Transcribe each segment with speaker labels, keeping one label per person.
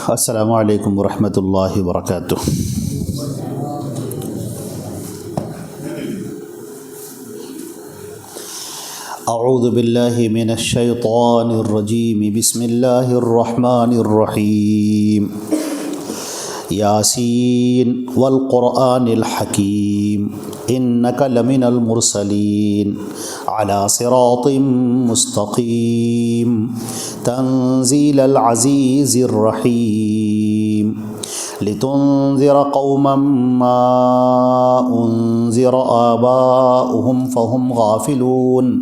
Speaker 1: السلام علیکم ورحمۃ اللہ وبرکاتہ۔ اعوذ باللہ من الشیطان الرجیم، بسم اللہ الرحمن الرحیم۔ یاسین والقرآن الحکیم انک لمن المرسلین علی صراط مستقیم تنزیل العزیز الرحیم لتنذر قوما ما انذر آباؤهم فهم غافلون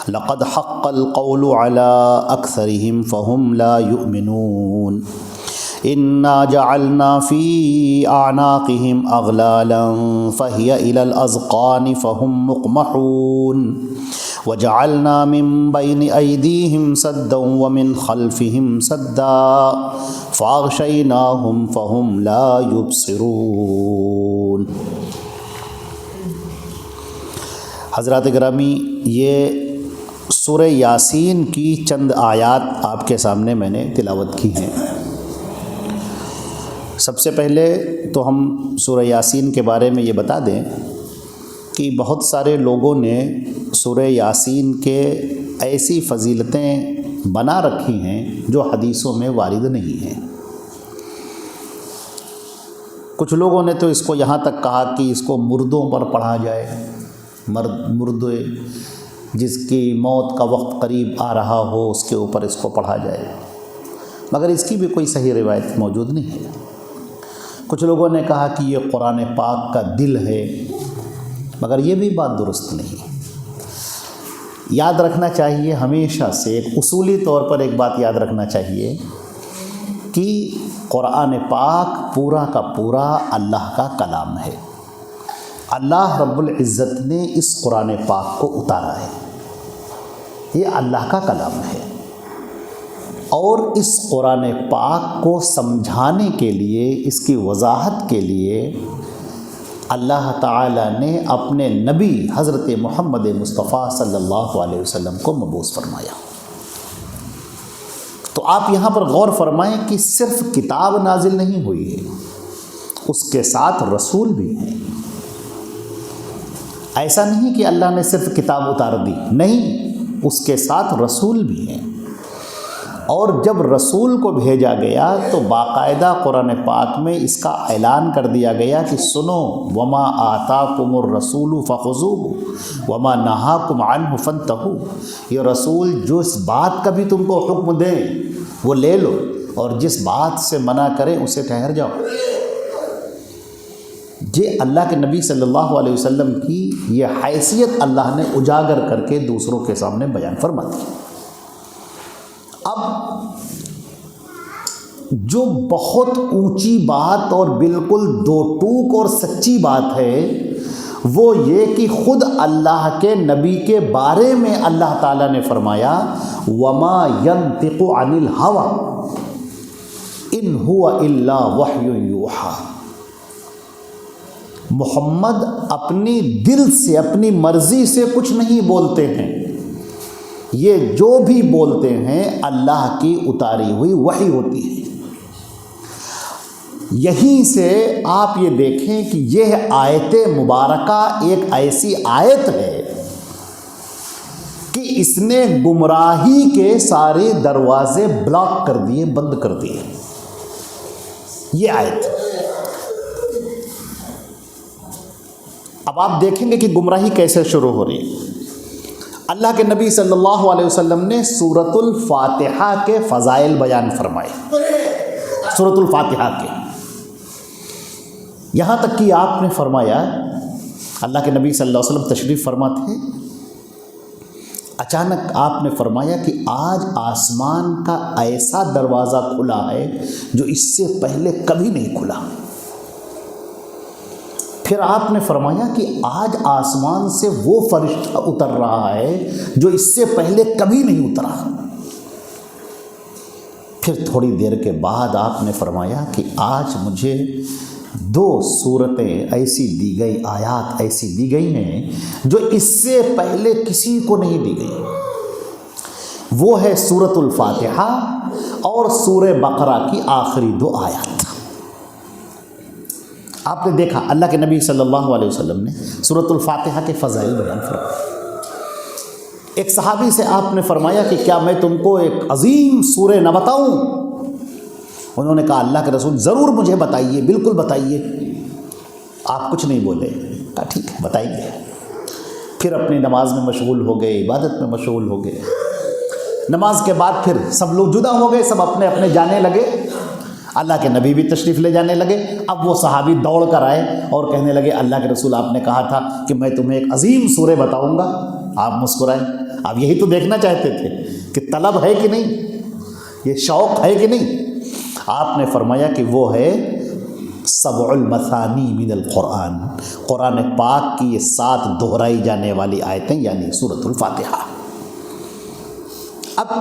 Speaker 1: لقد حق القول على أكثرهم فهم لا يؤمنون إنا جعلنا في أعناقهم أغلالا فهي إلى الأذقان فهم مقمحون وجعلنا من بين أيديهم سدا ومن خلفهم سدا فأغشيناهم فهم لا يبصرون۔ حضرات گرامی، یہ سورہ یاسین کی چند آیات آپ کے سامنے میں نے تلاوت کی ہیں۔ سب سے پہلے تو ہم سورہ یاسین کے بارے میں یہ بتا دیں کہ بہت سارے لوگوں نے سورہ یاسین کے ایسی فضیلتیں بنا رکھی ہیں جو حدیثوں میں وارد نہیں ہیں۔ کچھ لوگوں نے تو اس کو یہاں تک کہا کہ اس کو مردوں پر پڑھا جائے، مردے جس کی موت کا وقت قریب آ رہا ہو اس کے اوپر اس کو پڑھا جائے، مگر اس کی بھی کوئی صحیح روایت موجود نہیں ہے۔ کچھ لوگوں نے کہا کہ یہ قرآن پاک کا دل ہے، مگر یہ بھی بات درست نہیں۔ یاد رکھنا چاہیے ہمیشہ سے، ایک اصولی طور پر ایک بات یاد رکھنا چاہیے کہ قرآن پاک پورا کا پورا اللہ کا کلام ہے۔ اللہ رب العزت نے اس قرآن پاک کو اتارا ہے، یہ اللہ کا کلام ہے، اور اس قرآن پاک کو سمجھانے کے لیے، اس کی وضاحت کے لیے اللہ تعالیٰ نے اپنے نبی حضرت محمد مصطفیٰ صلی اللہ علیہ وسلم کو مبعوث فرمایا۔ تو آپ یہاں پر غور فرمائیں کہ صرف کتاب نازل نہیں ہوئی ہے، اس کے ساتھ رسول بھی ہیں۔ ایسا نہیں کہ اللہ نے صرف کتاب اتار دی، نہیں، اس کے ساتھ رسول بھی ہیں۔ اور جب رسول کو بھیجا گیا تو باقاعدہ قرآن پاک میں اس کا اعلان کر دیا گیا کہ سنو، وما آتاکم الرسول فخذوہ وما نہاکم عنہ فانتہوا، یہ رسول جو اس بات کا بھی تم کو حکم دیں وہ لے لو، اور جس بات سے منع کریں اسے ٹھہر جاؤ۔ یہ اللہ کے نبی صلی اللہ علیہ وسلم کی یہ حیثیت اللہ نے اجاگر کر کے دوسروں کے سامنے بیان فرما دی۔ اب جو بہت اونچی بات اور بالکل دو ٹوک اور سچی بات ہے وہ یہ کہ خود اللہ کے نبی کے بارے میں اللہ تعالیٰ نے فرمایا وما ينطق عن الهوى ان هو الا وحی یوحی، محمد اپنی دل سے، اپنی مرضی سے کچھ نہیں بولتے ہیں، یہ جو بھی بولتے ہیں اللہ کی اتاری ہوئی وحی ہوتی ہے۔ یہیں سے آپ یہ دیکھیں کہ یہ آیت مبارکہ ایک ایسی آیت ہے کہ اس نے گمراہی کے سارے دروازے بلاک کر دیے، بند کر دیے۔ یہ آیت اب آپ دیکھیں گے کہ گمراہی کیسے شروع ہو رہی ہے۔ اللہ کے نبی صلی اللہ علیہ وسلم نے سورۃ الفاتحہ کے فضائل بیان فرمائے، سورۃ الفاتحہ کے، یہاں تک کہ آپ نے فرمایا، اللہ کے نبی صلی اللہ علیہ وسلم تشریف فرما تھے، اچانک آپ نے فرمایا کہ آج آسمان کا ایسا دروازہ کھلا ہے جو اس سے پہلے کبھی نہیں کھلا۔ پھر آپ نے فرمایا کہ آج آسمان سے وہ فرشتہ اتر رہا ہے جو اس سے پہلے کبھی نہیں اترا۔ پھر تھوڑی دیر کے بعد آپ نے فرمایا کہ آج مجھے 2 صورتیں ایسی دی گئی، آیات ایسی دی گئی ہیں جو اس سے پہلے کسی کو نہیں دی گئی. وہ ہے سورۃ الفاتحہ اور سورہ بقرہ کی آخری 2 آیات. آپ نے دیکھا اللہ کے نبی صلی اللہ علیہ وسلم نے سورۃ الفاتحہ کے فضائل بیان فرمائے. ایک صحابی سے آپ نے فرمایا کہ کیا میں تم کو ایک عظیم سورہ نہ بتاؤں؟ انہوں نے کہا اللہ کے رسول ضرور مجھے بتائیے، بالکل بتائیے. آپ کچھ نہیں بولے. کہا ٹھیک ہے بتائیں گے. پھر اپنی نماز میں مشغول ہو گئے، عبادت میں مشغول ہو گئے. نماز کے بعد پھر سب لوگ جدا ہو گئے، سب اپنے اپنے جانے لگے. اللہ کے نبی بھی تشریف لے جانے لگے. اب وہ صحابی دوڑ کر آئے اور کہنے لگے اللہ کے رسول آپ نے کہا تھا کہ میں تمہیں ایک عظیم سورہ بتاؤں گا. آپ مسکرائے. آپ یہی تو دیکھنا چاہتے تھے کہ طلب ہے کہ نہیں، یہ شوق ہے کہ نہیں. آپ نے فرمایا کہ وہ ہے 7 المثانی من القرآن، قرآن پاک کی یہ 7 دہرائی جانے والی آیتیں، یعنی سورۃ الفاتحہ. اب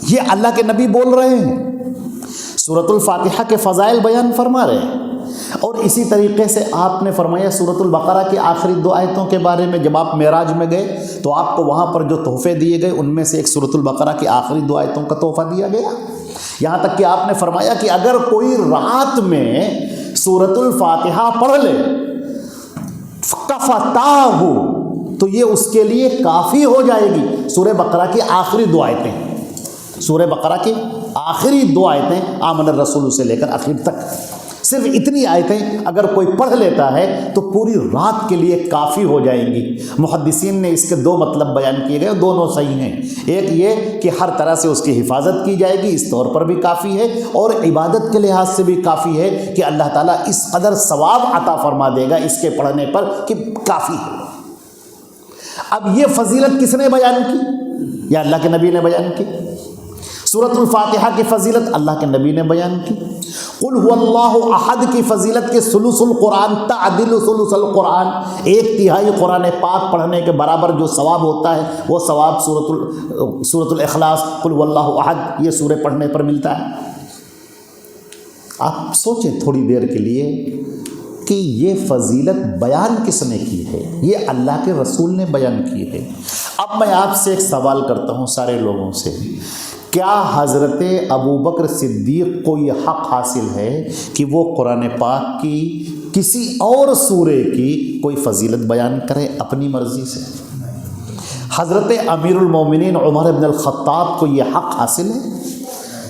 Speaker 1: یہ اللہ کے نبی بول رہے ہیں، سورۃ الفاتحہ کے فضائل بیان فرما رہے ہیں. اور اسی طریقے سے آپ نے فرمایا سورۃ البقرہ کی آخری 2 آیتوں کے بارے میں. جب آپ معراج میں گئے تو آپ کو وہاں پر جو تحفے دیے گئے ان میں سے ایک سورۃ البقرہ کی آخری 2 آیتوں کا تحفہ دیا گیا. یہاں تک کہ آپ نے فرمایا کہ اگر کوئی رات میں سورۃ الفاتحہ پڑھ لے کفتاہ تو یہ اس کے لیے کافی ہو جائے گی. سورہ بقرہ کی آخری 2 آیتیں، سورہ بقرہ کی آخری 2 آیتیں آمن الرسول سے لے کر آخر تک، صرف اتنی آیتیں اگر کوئی پڑھ لیتا ہے تو پوری رات کے لیے کافی ہو جائیں گی. محدثین نے اس کے 2 مطلب بیان کیے گئے، دونوں صحیح ہیں. ایک یہ کہ ہر طرح سے اس کی حفاظت کی جائے گی، اس طور پر بھی کافی ہے، اور عبادت کے لحاظ سے بھی کافی ہے کہ اللہ تعالیٰ اس قدر ثواب عطا فرما دے گا اس کے پڑھنے پر کہ کافی ہے. اب یہ فضیلت کس نے بیان کی؟ یا اللہ کے نبی نے بیان کی. سورۃ الفاتحہ کی فضیلت اللہ کے نبی نے بیان کی. قل هو اللہ احد کی فضیلت کے ثلث القرآن تعدل ثلث القرآن، 1/3 قرآن پاک پڑھنے کے برابر جو ثواب ہوتا ہے وہ ثواب سورۃ الاخلاص قل هو اللہ احد یہ سورہ پڑھنے پر ملتا ہے. آپ سوچیں تھوڑی دیر کے لیے کہ یہ فضیلت بیان کس نے کی ہے؟ یہ اللہ کے رسول نے بیان کی ہے. اب میں آپ سے ایک سوال کرتا ہوں سارے لوگوں سے، کیا حضرت ابوبکر صدیق کو یہ حق حاصل ہے کہ وہ قرآن پاک کی کسی اور سورے کی کوئی فضیلت بیان کرے اپنی مرضی سے؟ حضرت امیر المومنین عمر بن الخطاب کو یہ حق حاصل ہے؟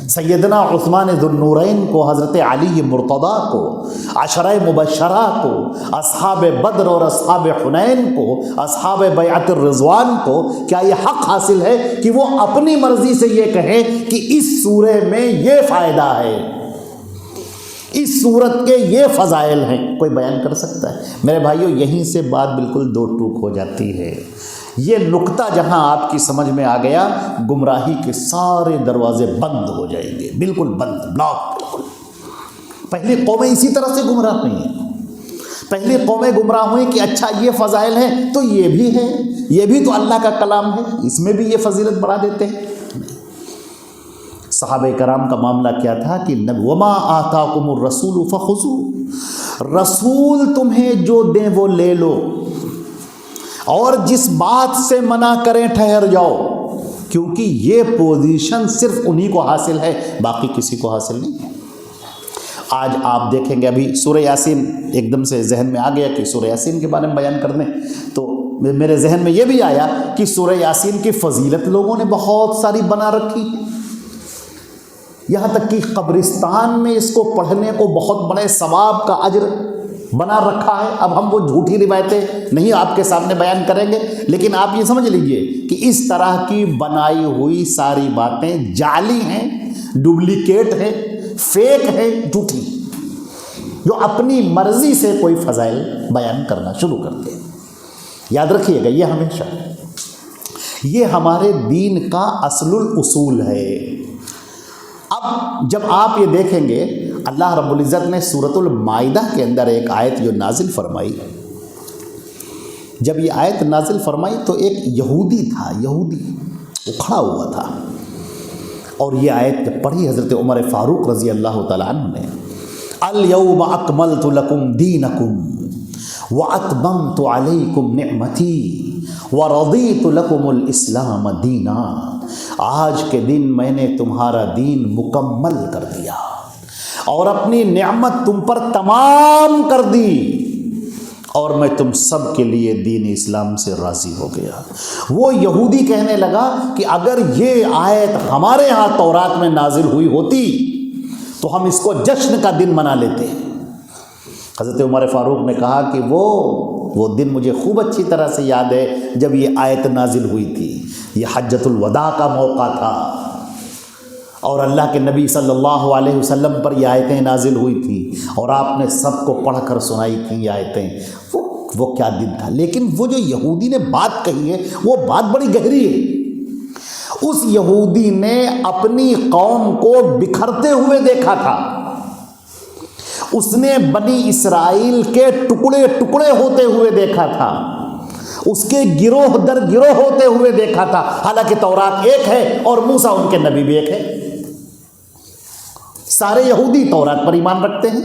Speaker 1: سیدنا عثمان ذو النورین کو، حضرت علی مرتضیٰ کو، عشرہ مبشرہ کو، اصحاب بدر اور اصحاب حنین کو، اصحاب بیعت الرضوان کو کیا یہ حق حاصل ہے کہ وہ اپنی مرضی سے یہ کہیں کہ اس سورے میں یہ فائدہ ہے، اس سورت کے یہ فضائل ہیں؟ کوئی بیان کر سکتا ہے؟ میرے بھائیو یہیں سے بات بالکل 2 ٹوک ہو جاتی ہے. یہ نقطہ جہاں آپ کی سمجھ میں آ گیا، گمراہی کے سارے دروازے بند ہو جائیں گے، بالکل بند، بلاک بالکل. پہلی قومیں اسی طرح سے گمراہ ہوئی ہیں. پہلی قومیں گمراہ ہوئی کہ اچھا یہ فضائل ہیں تو یہ بھی ہے، یہ بھی تو اللہ کا کلام ہے، اس میں بھی یہ فضیلت بڑھا دیتے ہیں. صحابہ کرام کا معاملہ کیا تھا کہ وما آتاکم الرسول فخذوہ، رسول تمہیں جو دیں وہ لے لو، اور جس بات سے منع کریں ٹھہر جاؤ، کیونکہ یہ پوزیشن صرف انہی کو حاصل ہے، باقی کسی کو حاصل نہیں ہے. آج آپ دیکھیں گے، ابھی سورہ یاسین ایک دم سے ذہن میں آ گیا کہ سورہ یاسین کے بارے میں بیان کر دیں، تو میرے ذہن میں یہ بھی آیا کہ سورہ یاسین کی فضیلت لوگوں نے بہت ساری بنا رکھی ہے، یہاں تک کہ قبرستان میں اس کو پڑھنے کو بہت بڑے ثواب کا اجر بنا رکھا ہے. اب ہم وہ جھوٹی روایتیں نہیں آپ کے سامنے بیان کریں گے، لیکن آپ یہ سمجھ لیجئے کہ اس طرح کی بنائی ہوئی ساری باتیں جعلی ہیں، ڈپلیکیٹ ہیں، فیک ہیں، جھوٹی، جو اپنی مرضی سے کوئی فضائل بیان کرنا شروع کرتے ہیں. یاد رکھیے گا یہ ہمیشہ، یہ ہمارے دین کا اصل الاصول ہے. اب جب آپ یہ دیکھیں گے اللہ رب العزت نے سورۃ المائدہ کے اندر ایک آیت جو نازل فرمائی، جب یہ آیت نازل فرمائی تو ایک یہودی تھا، یہودی وہ کھڑا ہوا تھا اور یہ آیت جب پڑھی حضرت عمر فاروق رضی اللہ تعالیٰ عنہ نے، الیوم اکملت لکم دینکم واتممت علیکم نعمتی ورضیت لکم الاسلام دینا، آج کے دن میں نے تمہارا دین مکمل کر دیا اور اپنی نعمت تم پر تمام کر دی، اور میں تم سب کے لیے دین اسلام سے راضی ہو گیا۔ وہ یہودی کہنے لگا کہ اگر یہ آیت ہمارے ہاں تورات میں نازل ہوئی ہوتی تو ہم اس کو جشن کا دن منا لیتے۔ حضرت عمر فاروق نے کہا کہ وہ دن مجھے خوب اچھی طرح سے یاد ہے جب یہ آیت نازل ہوئی تھی، یہ حجۃ الوداع کا موقع تھا اور اللہ کے نبی صلی اللہ علیہ وسلم پر یہ آیتیں نازل ہوئی تھیں اور آپ نے سب کو پڑھ کر سنائی تھیں یہ آیتیں۔ وہ کیا دن تھا۔ لیکن وہ جو یہودی نے بات کہی ہے وہ بات بڑی گہری ہے۔ اس یہودی نے اپنی قوم کو بکھرتے ہوئے دیکھا تھا، اس نے بنی اسرائیل کے ٹکڑے ٹکڑے ہوتے ہوئے دیکھا تھا، اس کے گروہ در گروہ ہوتے ہوئے دیکھا تھا، حالانکہ تورات ایک ہے اور موسیٰ ان کے نبی بھی ایک ہے۔ سارے یہودی تورات پر ایمان رکھتے ہیں،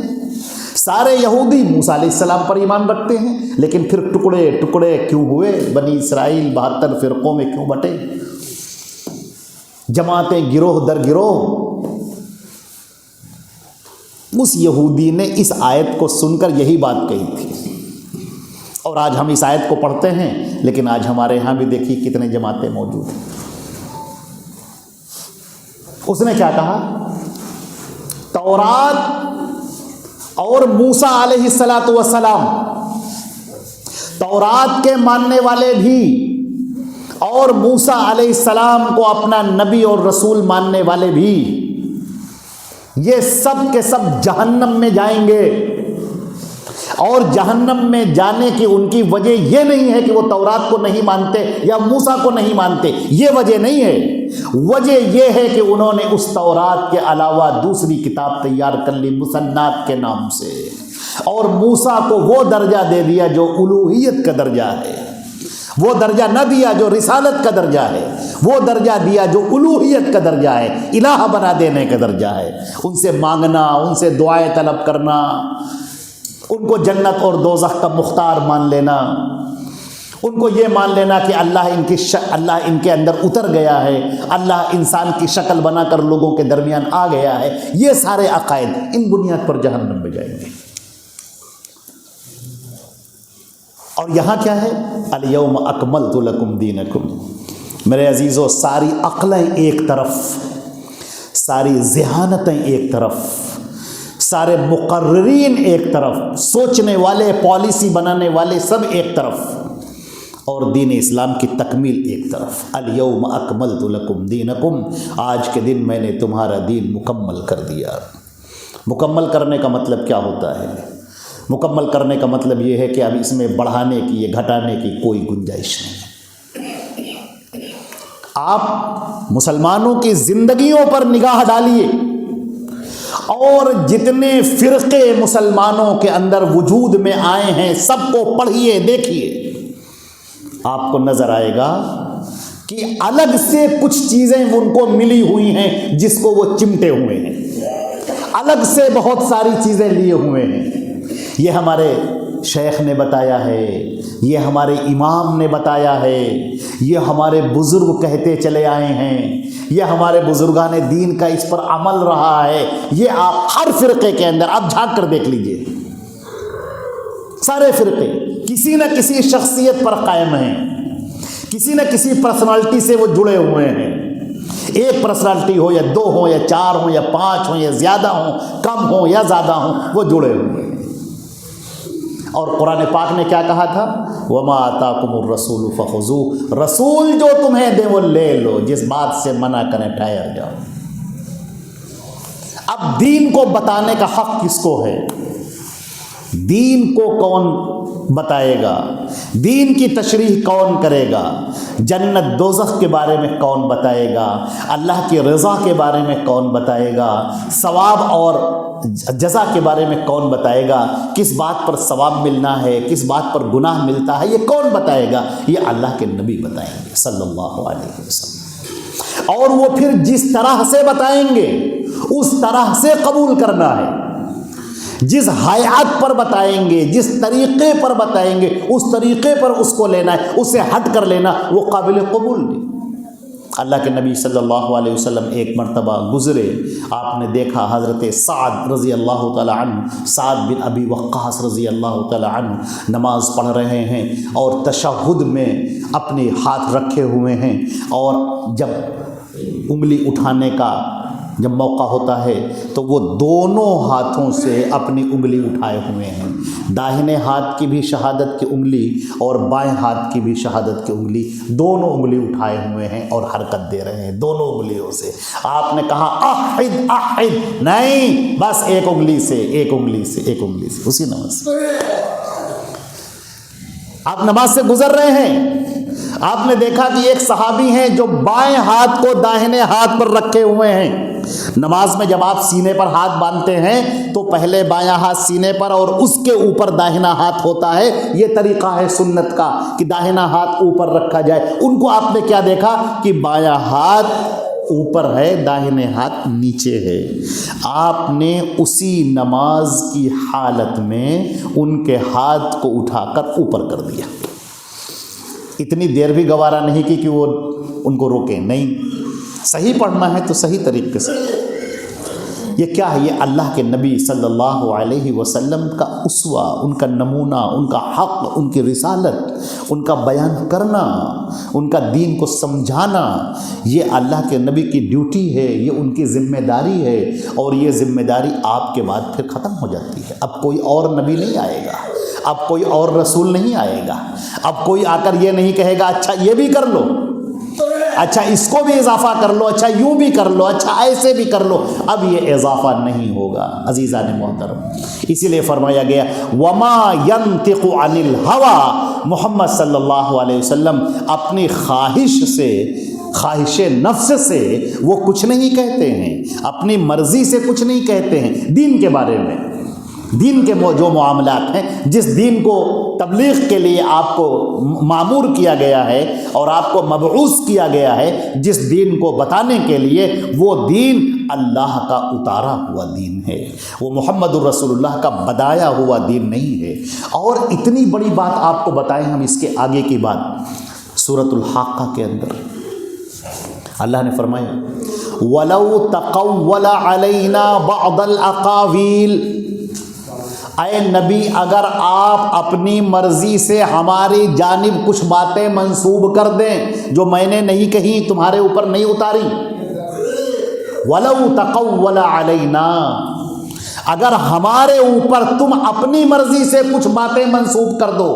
Speaker 1: سارے یہودی موسیٰ علیہ السلام پر ایمان رکھتے ہیں، لیکن پھر ٹکڑے ٹکڑے کیوں ہوئے؟ بنی اسرائیل 72 فرقوں میں کیوں بٹے؟ جماعتیں گروہ در گروہ۔ اس یہودی نے اس آیت کو سن کر یہی بات کہی تھی، اور آج ہم اس آیت کو پڑھتے ہیں لیکن آج ہمارے ہاں بھی دیکھیے کتنے جماعتیں موجود ہیں۔ اس نے کیا کہا؟ تورات اور موسیٰ علیہ السلام، تورات کے ماننے والے بھی اور موسیٰ علیہ السلام کو اپنا نبی اور رسول ماننے والے بھی، یہ سب کے سب جہنم میں جائیں گے، اور جہنم میں جانے کی ان کی وجہ یہ نہیں ہے کہ وہ تورات کو نہیں مانتے یا موسیٰ کو نہیں مانتے، یہ وجہ نہیں ہے۔ وجہ یہ ہے کہ انہوں نے اس تورات کے علاوہ دوسری کتاب تیار کر لی مسنات کے نام سے، اور موسیٰ کو وہ درجہ دے دیا جو الوہیت کا درجہ ہے، وہ درجہ نہ دیا جو رسالت کا درجہ ہے، وہ درجہ دیا جو الوہیت کا درجہ ہے، الہ بنا دینے کا درجہ ہے۔ ان سے مانگنا، ان سے دعائیں طلب کرنا، ان کو جنت اور دوزخ کا مختار مان لینا، ان کو یہ مان لینا کہ اللہ ان کے اندر اتر گیا ہے، اللہ انسان کی شکل بنا کر لوگوں کے درمیان آ گیا ہے، یہ سارے عقائد ان بنیاد پر جہنم میں جائیں گے۔ اور یہاں کیا ہے؟ الیوم اکملت لکم دینکم۔ میرے عزیزو، ساری عقلیں ایک طرف، ساری ذہانتیں ایک طرف، سارے مقررین ایک طرف، سوچنے والے، پالیسی بنانے والے سب ایک طرف، اور دین اسلام کی تکمیل ایک طرف۔ الیوم اکملت لکم دینکم، آج کے دن میں نے تمہارا دین مکمل کر دیا۔ مکمل کرنے کا مطلب کیا ہوتا ہے؟ مکمل کرنے کا مطلب یہ ہے کہ اب اس میں بڑھانے کی یا گھٹانے کی کوئی گنجائش نہیں۔ آپ مسلمانوں کی زندگیوں پر نگاہ ڈالیے اور جتنے فرقے مسلمانوں کے اندر وجود میں آئے ہیں سب کو پڑھیے، دیکھیے، آپ کو نظر آئے گا کہ الگ سے کچھ چیزیں ان کو ملی ہوئی ہیں جس کو وہ چمٹے ہوئے ہیں، الگ سے بہت ساری چیزیں لیے ہوئے ہیں۔ یہ ہمارے شیخ نے بتایا ہے، یہ ہمارے امام نے بتایا ہے، یہ ہمارے بزرگ کہتے چلے آئے ہیں، یہ ہمارے بزرگان دین کا اس پر عمل رہا ہے۔ یہ آپ ہر فرقے کے اندر آپ جھانک کر دیکھ لیجئے، سارے فرقے کسی نہ کسی شخصیت پر قائم ہیں، کسی نہ کسی پرسنالٹی سے وہ جڑے ہوئے ہیں۔ ایک پرسنالٹی ہو یا دو ہو یا چار ہو یا پانچ ہو یا زیادہ ہوں، کم ہو یا زیادہ ہوں، وہ جڑے ہوئے ہیں۔ اور قرآن پاک نے کیا کہا تھا؟ وَمَا آتَاكُمُ الرَّسُولُ فَخُذُوهُ، رسول جو تمہیں دے وہ لے لو، جس بات سے منع کریں ٹھہر جاؤ۔ اب دین کو بتانے کا حق کس کو ہے؟ دین کو کون بتائے گا؟ دین کی تشریح کون کرے گا؟ جنت دوزخ کے بارے میں کون بتائے گا؟ اللہ کی رضا کے بارے میں کون بتائے گا؟ ثواب اور جزا کے بارے میں کون بتائے گا؟ کس بات پر ثواب ملنا ہے، کس بات پر گناہ ملتا ہے، یہ کون بتائے گا؟ یہ اللہ کے نبی بتائیں گے صلی اللہ علیہ وسلم۔ اور وہ پھر جس طرح سے بتائیں گے اس طرح سے قبول کرنا ہے، جس حیات پر بتائیں گے، جس طریقے پر بتائیں گے اس طریقے پر اس کو لینا ہے، اس سے ہٹ کر لینا وہ قابل قبول نہیں۔ اللہ کے نبی صلی اللہ علیہ وسلم ایک مرتبہ گزرے، آپ نے دیکھا حضرت سعد رضی اللہ تعالی عنہ، سعد بن ابی وقاص رضی اللہ تعالی عنہ نماز پڑھ رہے ہیں اور تشہد میں اپنے ہاتھ رکھے ہوئے ہیں، اور جب انگلی اٹھانے کا جب موقع ہوتا ہے تو وہ دونوں ہاتھوں سے اپنی انگلی اٹھائے ہوئے ہیں، داہنے ہاتھ کی بھی شہادت کی انگلی اور بائیں ہاتھ کی بھی شہادت کی انگلی، دونوں انگلی اٹھائے ہوئے ہیں اور حرکت دے رہے ہیں دونوں انگلیوں سے۔ آپ نے کہا احد احد، نہیں، بس ایک انگلی سے، ایک انگلی سے، ایک انگلی سے، اسی نماز سے۔ آپ نماز سے گزر رہے ہیں، آپ نے دیکھا کہ ایک صحابی ہیں جو بائیں ہاتھ کو داہنے ہاتھ پر رکھے ہوئے ہیں۔ نماز میں جب آپ سینے پر ہاتھ باندھتے ہیں تو پہلے بایاں ہاتھ سینے پر اور اس کے اوپر داہنا ہاتھ ہوتا ہے، یہ طریقہ ہے سنت کا کہ داہنا ہاتھ اوپر رکھا جائے۔ ان کو آپ نے کیا دیکھا کہ بایاں ہاتھ اوپر ہے، داہنے ہاتھ نیچے ہے۔ آپ نے اسی نماز کی حالت میں ان کے ہاتھ کو اٹھا کر اوپر کر دیا، اتنی دیر بھی گوارا نہیں کی کہ وہ ان کو روکیں، نہیں، صحیح پڑھنا ہے تو صحیح طریقے سے۔ یہ کیا ہے؟ یہ اللہ کے نبی صلی اللہ علیہ وسلم کا اسوہ، ان کا نمونہ، ان کا حق، ان کی رسالت، ان کا بیان کرنا، ان کا دین کو سمجھانا، یہ اللہ کے نبی کی ڈیوٹی ہے، یہ ان کی ذمہ داری ہے، اور یہ ذمہ داری آپ کے بعد پھر ختم ہو جاتی ہے۔ اب کوئی اور نبی نہیں آئے گا، اب کوئی اور رسول نہیں آئے گا، اب کوئی آ کر یہ نہیں کہے گا اچھا یہ بھی کر لو، اچھا اس کو بھی اضافہ کر لو، اچھا یوں بھی کر لو، اچھا ایسے بھی کر لو۔ اب یہ اضافہ نہیں ہوگا عزیزان محترم، اسی لیے فرمایا گیا وما ينطق عن الهوى، محمد صلی اللہ علیہ وسلم اپنی خواہش سے، خواہش نفس سے وہ کچھ نہیں کہتے ہیں، اپنی مرضی سے کچھ نہیں کہتے ہیں دین کے بارے میں۔ دین کے جو معاملات ہیں، جس دین کو تبلیغ کے لیے آپ کو مامور کیا گیا ہے اور آپ کو مبعوث کیا گیا ہے، جس دین کو بتانے کے لیے، وہ دین اللہ کا اتارا ہوا دین ہے، وہ محمد الرسول اللہ کا بدایا ہوا دین نہیں ہے۔ اور اتنی بڑی بات آپ کو بتائیں ہم اس کے آگے کی بات، سورۃ الحاقہ کے اندر اللہ نے فرمایا وَلَوْ تَقَوَّلَ عَلَيْنَا بَعْضَ الْأَقَاوِيلِ، اے نبی اگر آپ اپنی مرضی سے ہماری جانب کچھ باتیں منسوب کر دیں جو میں نے نہیں کہی، تمہارے اوپر نہیں اتاری، وَلَوْ تَقَوَّلَ عَلَيْنَا، اگر ہمارے اوپر تم اپنی مرضی سے کچھ باتیں منسوب کر دو،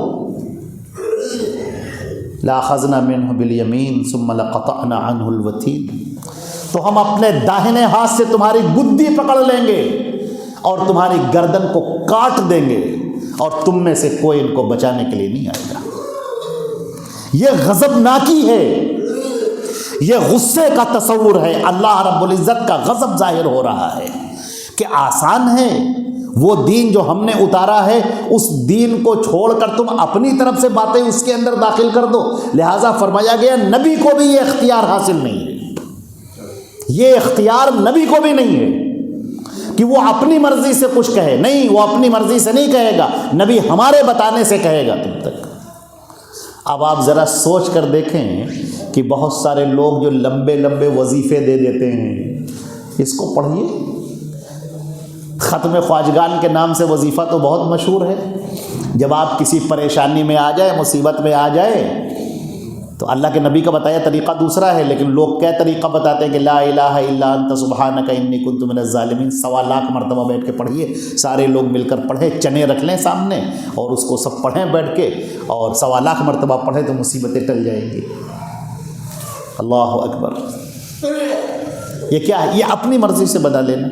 Speaker 1: لَأَخَذْنَا مِنْهُ بِالْيَمِينِ ثُمَّ لَقَطَعْنَا عَنْهُ الْوَتِينَ، تو ہم اپنے داہنے ہاتھ سے تمہاری گدی پکڑ لیں گے اور تمہاری گردن کو کاٹ دیں گے، اور تم میں سے کوئی ان کو بچانے کے لیے نہیں آئے گا۔ یہ غضبناکی ہے، یہ غصے کا تصور ہے، اللہ رب العزت کا غضب ظاہر ہو رہا ہے کہ آسان ہے وہ دین جو ہم نے اتارا ہے، اس دین کو چھوڑ کر تم اپنی طرف سے باتیں اس کے اندر داخل کر دو۔ لہٰذا فرمایا گیا نبی کو بھی یہ اختیار حاصل نہیں ہے، یہ اختیار نبی کو بھی نہیں ہے کہ وہ اپنی مرضی سے کچھ کہے، نہیں، وہ اپنی مرضی سے نہیں کہے گا، نبی ہمارے بتانے سے کہے گا تم تک۔ اب آپ ذرا سوچ کر دیکھیں کہ بہت سارے لوگ جو لمبے لمبے وظیفے دے دیتے ہیں، اس کو پڑھیے، ختم خواجگان کے نام سے وظیفہ تو بہت مشہور ہے، جب آپ کسی پریشانی میں آ جائے، مصیبت میں آ جائے، تو اللہ کے نبی کا بتایا طریقہ دوسرا ہے، لیکن لوگ کیا طریقہ بتاتے ہیں کہ لا الہ الا انت سبحانک انی کنت من الظالمین، 1.25 لاکھ مرتبہ بیٹھ کے پڑھیے، سارے لوگ مل کر پڑھیں، چنے رکھ لیں سامنے اور اس کو سب پڑھیں بیٹھ کے، اور 1.25 لاکھ مرتبہ پڑھیں تو مصیبتیں ٹل جائیں گی۔ اللہ اکبر، یہ کیا ہے؟ یہ اپنی مرضی سے بنا لینا۔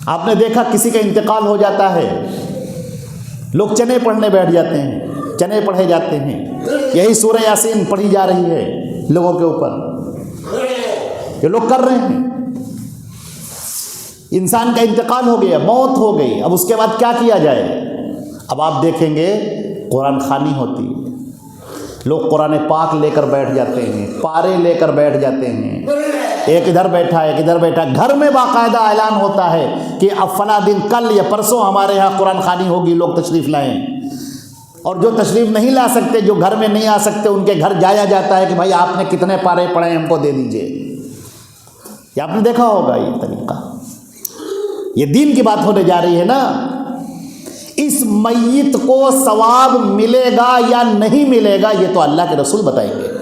Speaker 1: آپ نے دیکھا کسی کا انتقال ہو جاتا ہے، لوگ چنے پڑھنے بیٹھ جاتے ہیں، چنے پڑھے جاتے ہیں، یہی سورہ یاسین پڑھی جا رہی ہے لوگوں کے اوپر، یہ لوگ کر رہے ہیں۔ انسان کا انتقال ہو گیا، موت ہو گئی، اب اس کے بعد کیا کیا جائے؟ اب آپ دیکھیں گے قرآن خوانی ہوتی ہے، لوگ قرآن پاک لے کر بیٹھ جاتے ہیں، پارے لے کر بیٹھ جاتے ہیں، ایک ادھر بیٹھا ہے ایک ادھر بیٹھا ہے، گھر میں باقاعدہ اعلان ہوتا ہے کہ اب فلاں دن کل یا پرسوں ہمارے یہاں قرآن خوانی ہوگی، لوگ تشریف لائیں، اور جو تشریف نہیں لا سکتے، جو گھر میں نہیں آ سکتے، ان کے گھر جایا جاتا ہے کہ بھائی آپ نے کتنے پارے پڑھے ہم کو دے دیجئے۔ یہ آپ نے دیکھا ہوگا یہ طریقہ، یہ دین کی بات ہونے جا رہی ہے نا۔ اس میت کو ثواب ملے گا یا نہیں ملے گا یہ تو اللہ کے رسول بتائیں گے،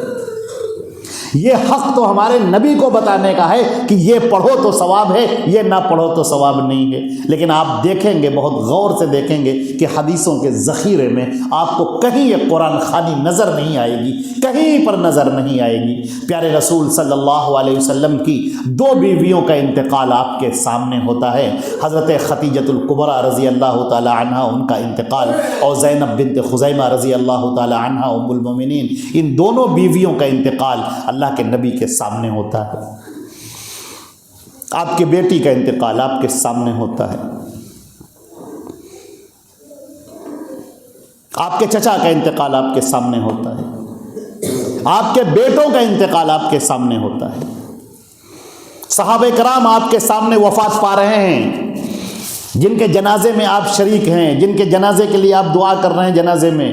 Speaker 1: یہ حق تو ہمارے نبی کو بتانے کا ہے کہ یہ پڑھو تو ثواب ہے، یہ نہ پڑھو تو ثواب نہیں ہے۔ لیکن آپ دیکھیں گے، بہت غور سے دیکھیں گے کہ حدیثوں کے ذخیرے میں آپ کو کہیں یہ قرآن خوانی نظر نہیں آئے گی، کہیں پر نظر نہیں آئے گی۔ پیارے رسول صلی اللہ علیہ وسلم کی 2 بیویوں کا انتقال آپ کے سامنے ہوتا ہے، حضرت خدیجۃ الکبریٰ رضی اللہ تعالی عنہا ان کا انتقال، اور زینب بنت خزیمہ رضی اللہ تعالی عنہا ام المومنین، ان دونوں بیویوں کا انتقال اللہ کے نبی کے سامنے ہوتا ہے۔ آپ کی بیٹی کا انتقال آپ کے سامنے ہوتا ہے، آپ کے چچا کا انتقال آپ کے سامنے ہوتا ہے، آپ کے بیٹوں کا انتقال آپ کے سامنے ہوتا ہے، صحابہ کرام آپ کے سامنے وفات پا رہے ہیں، جن کے جنازے میں آپ شریک ہیں، جن کے جنازے کے لیے آپ دعا کر رہے ہیں، جنازے میں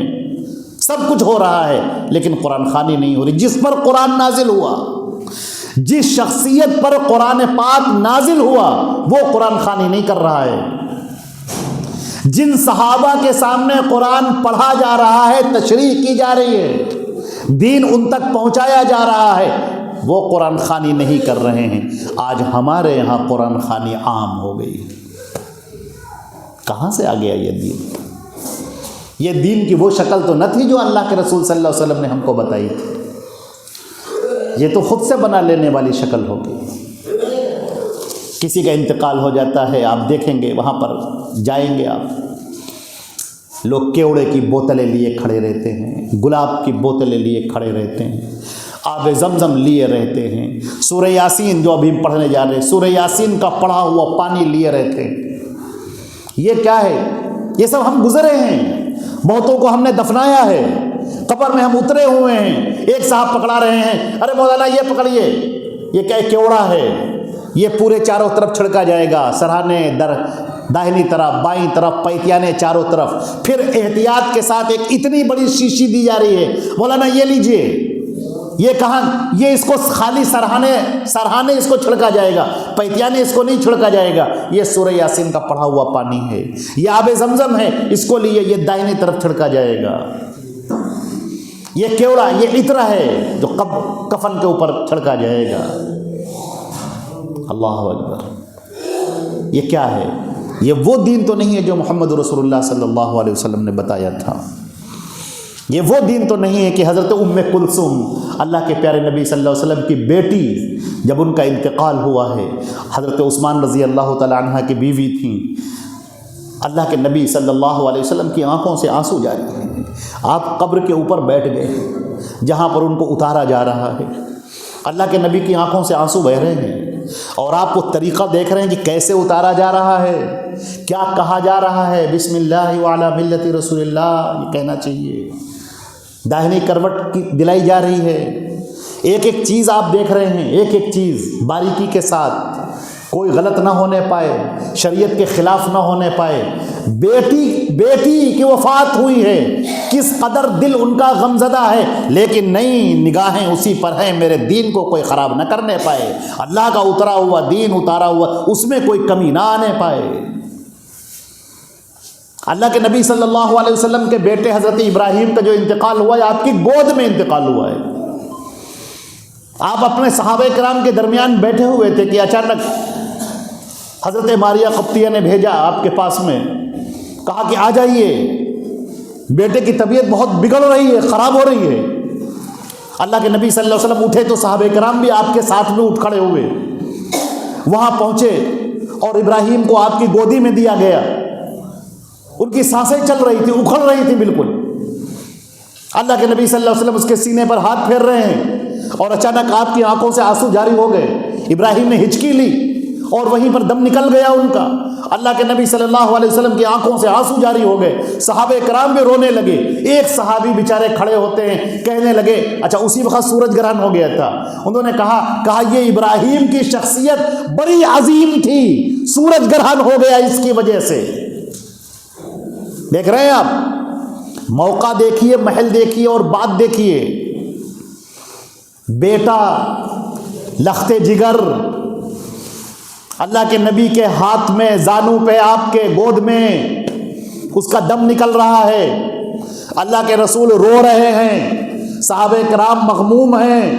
Speaker 1: سب کچھ ہو رہا ہے لیکن قرآن خوانی نہیں ہو رہی۔ جس پر قرآن نازل ہوا، جس شخصیت پر قرآن پاک نازل ہوا، وہ قرآن خوانی نہیں کر رہا ہے۔ جن صحابہ کے سامنے قرآن پڑھا جا رہا ہے، تشریح کی جا رہی ہے، دین ان تک پہنچایا جا رہا ہے، وہ قرآن خوانی نہیں کر رہے ہیں۔ آج ہمارے یہاں قرآن خوانی عام ہو گئی۔ کہاں سے آ گیا یہ دین؟ یہ دین کی وہ شکل تو نہ تھی جو اللہ کے رسول صلی اللہ علیہ وسلم نے ہم کو بتائی تھی، یہ تو خود سے بنا لینے والی شکل ہوگی۔ کسی کا انتقال ہو جاتا ہے، آپ دیکھیں گے وہاں پر جائیں گے آپ، لوگ کیوڑے کی بوتلیں لیے کھڑے رہتے ہیں، گلاب کی بوتلیں لیے کھڑے رہتے ہیں، آب زمزم لیے رہتے ہیں، سورہ یاسین جو ابھی ہم پڑھنے جا رہے ہیں، سورہ یاسین کا پڑھا ہوا پانی لیے رہتے ہیں۔ یہ کیا ہے؟ یہ سب ہم گزرے ہیں، بہتوں کو ہم نے دفنایا ہے، قبر میں ہم اترے ہوئے ہیں، ایک صاحب پکڑا رہے ہیں، ارے مولانا یہ پکڑیے، یہ کیا کیوڑا ہے، یہ پورے چاروں طرف چھڑکا جائے گا، سرہانے در داہنی طرف بائیں طرف پیتیانے چاروں طرف، پھر احتیاط کے ساتھ ایک اتنی بڑی شیشی دی جا رہی ہے، مولانا یہ لیجئے، یہ کہاں، یہ اس کو خالی سرہانے اس کو چھڑکا جائے گا، پیتیانے اس کو نہیں چھڑکا جائے گا، یہ سورہ یاسین کا پڑھا ہوا پانی ہے، یہ آب زمزم ہے، اس کو لیے یہ دائنی طرف چھڑکا جائے گا، یہ کیوڑا، یہ عطر ہے جو کفن کے اوپر چھڑکا جائے گا۔ اللہ اکبر، یہ کیا ہے؟ یہ وہ دین تو نہیں ہے جو محمد رسول اللہ صلی اللہ علیہ وسلم نے بتایا تھا، یہ وہ دین تو نہیں ہے کہ حضرت ام کلثوم، اللہ کے پیارے نبی صلی اللہ علیہ وسلم کی بیٹی، جب ان کا انتقال ہوا ہے، حضرت عثمان رضی اللہ تعالی عنہ کی بیوی تھیں، اللہ کے نبی صلی اللہ علیہ وسلم کی آنکھوں سے آنسو جاری ہیں، آپ قبر کے اوپر بیٹھ گئے جہاں پر ان کو اتارا جا رہا ہے، اللہ کے نبی کی آنکھوں سے آنسو بہہ رہے ہیں، اور آپ وہ طریقہ دیکھ رہے ہیں کہ کیسے اتارا جا رہا ہے، کیا کہا جا رہا ہے، بسم اللہ وعلی ملت رسول اللہ، یہ کہنا چاہیے، داہنی کروٹ کی دلائی جا رہی ہے، ایک ایک چیز آپ دیکھ رہے ہیں، ایک ایک چیز باریکی کے ساتھ، کوئی غلط نہ ہونے پائے، شریعت کے خلاف نہ ہونے پائے۔ بیٹی کی وفات ہوئی ہے، کس قدر دل ان کا غمزدہ ہے، لیکن نہیں، نگاہیں اسی پر ہیں، میرے دین کو کوئی خراب نہ کرنے پائے، اللہ کا اترا ہوا دین اتارا ہوا، اس میں کوئی کمی نہ آنے پائے۔ اللہ کے نبی صلی اللہ علیہ وسلم کے بیٹے حضرت ابراہیم کا جو انتقال ہوا ہے، آپ کی گود میں انتقال ہوا ہے، آپ اپنے صحابہ کرام کے درمیان بیٹھے ہوئے تھے کہ اچانک حضرت ماریہ قبطیہ نے بھیجا آپ کے پاس میں، کہا کہ آ جائیے، بیٹے کی طبیعت بہت بگڑ رہی ہے، خراب ہو رہی ہے۔ اللہ کے نبی صلی اللہ علیہ وسلم اٹھے تو صحابہ کرام بھی آپ کے ساتھ میں اٹھ کھڑے ہوئے، وہاں پہنچے اور ابراہیم کو آپ کی گودی میں دیا گیا، ان کی سانسیں چل رہی تھی، اکھڑ رہی تھی بالکل۔ اللہ کے نبی صلی اللہ علیہ وسلم اس کے سینے پر ہاتھ پھیر رہے ہیں، اور اچانک آپ کی آنکھوں سے آنسو جاری ہو گئے۔ ابراہیم نے ہچکی لی اور وہیں پر دم نکل گیا ان کا. اللہ کے نبی صلی اللہ علیہ وسلم کی آنکھوں سے آنسو جاری ہو گئے. صحابہ کرام بھی رونے لگے. ایک صحابی بیچارے کھڑے ہوتے ہیں, کہنے لگے, اچھا اسی وقت سورج گرہن ہو گیا تھا. انہوں نے کہا یہ ابراہیم کی شخصیت بڑی عظیم تھی, سورج گرہن ہو گیا اس کی وجہ سے. دیکھ رہے ہیں آپ, موقع دیکھیے, محل دیکھیے اور بات دیکھیے. بیٹا لخت جگر اللہ کے نبی کے ہاتھ میں, زانو پہ, آپ کے گود میں, اس کا دم نکل رہا ہے. اللہ کے رسول رو رہے ہیں, صحابہ کرام مغموم ہیں.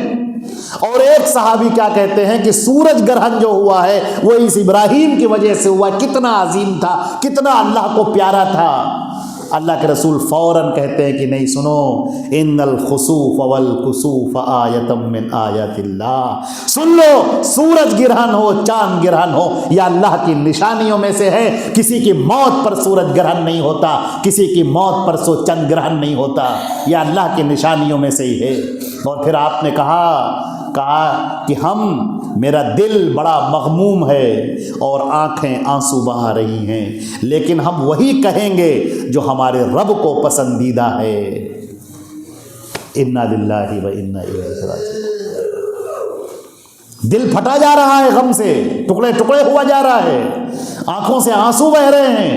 Speaker 1: اور ایک صحابی کیا کہتے ہیں کہ سورج گرہن جو ہوا ہے وہ اس ابراہیم کی وجہ سے ہوا. کتنا عظیم تھا, کتنا اللہ کو پیارا تھا. اللہ کے رسول فوراً کہتے ہیں کہ نہیں, سنو, ان الخسوف والکسوف آیۃ من آیات اللہ. سن لو, سورج گرہن ہو, چاند گرہن ہو, یا اللہ کی نشانیوں میں سے ہے. کسی کی موت پر سورج گرہن نہیں ہوتا, کسی کی موت پر چاند گرہن نہیں ہوتا, یہ اللہ کی نشانیوں میں سے ہی ہے. اور پھر آپ نے کہا کہ میرا دل بڑا مغموم ہے اور آنکھیں آنسو بہا رہی ہیں, لیکن ہم وہی کہیں گے جو ہمارے رب کو پسندیدہ ہے. انا للہ و انا الیہ راجعون. دل پھٹا جا رہا ہے غم سے, ٹکڑے ٹکڑے ہوا جا رہا ہے, آنکھوں سے آنسو بہ رہے ہیں,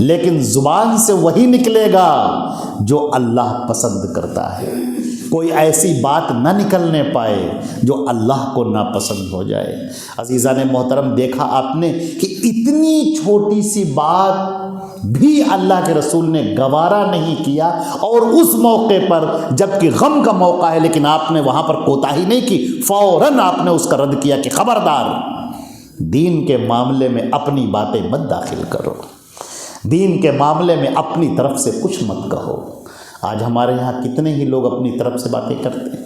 Speaker 1: لیکن زبان سے وہی نکلے گا جو اللہ پسند کرتا ہے. کوئی ایسی بات نہ نکلنے پائے جو اللہ کو ناپسند ہو جائے. عزیزان محترم, دیکھا آپ نے کہ اتنی چھوٹی سی بات بھی اللہ کے رسول نے گوارا نہیں کیا, اور اس موقع پر جبکہ غم کا موقع ہے, لیکن آپ نے وہاں پر کوتاہی نہیں کی, فوراً آپ نے اس کا رد کیا کہ خبردار, دین کے معاملے میں اپنی باتیں مت داخل کرو, دین کے معاملے میں اپنی طرف سے کچھ مت کہو. آج ہمارے یہاں کتنے ہی لوگ اپنی طرف سے باتیں کرتے ہیں,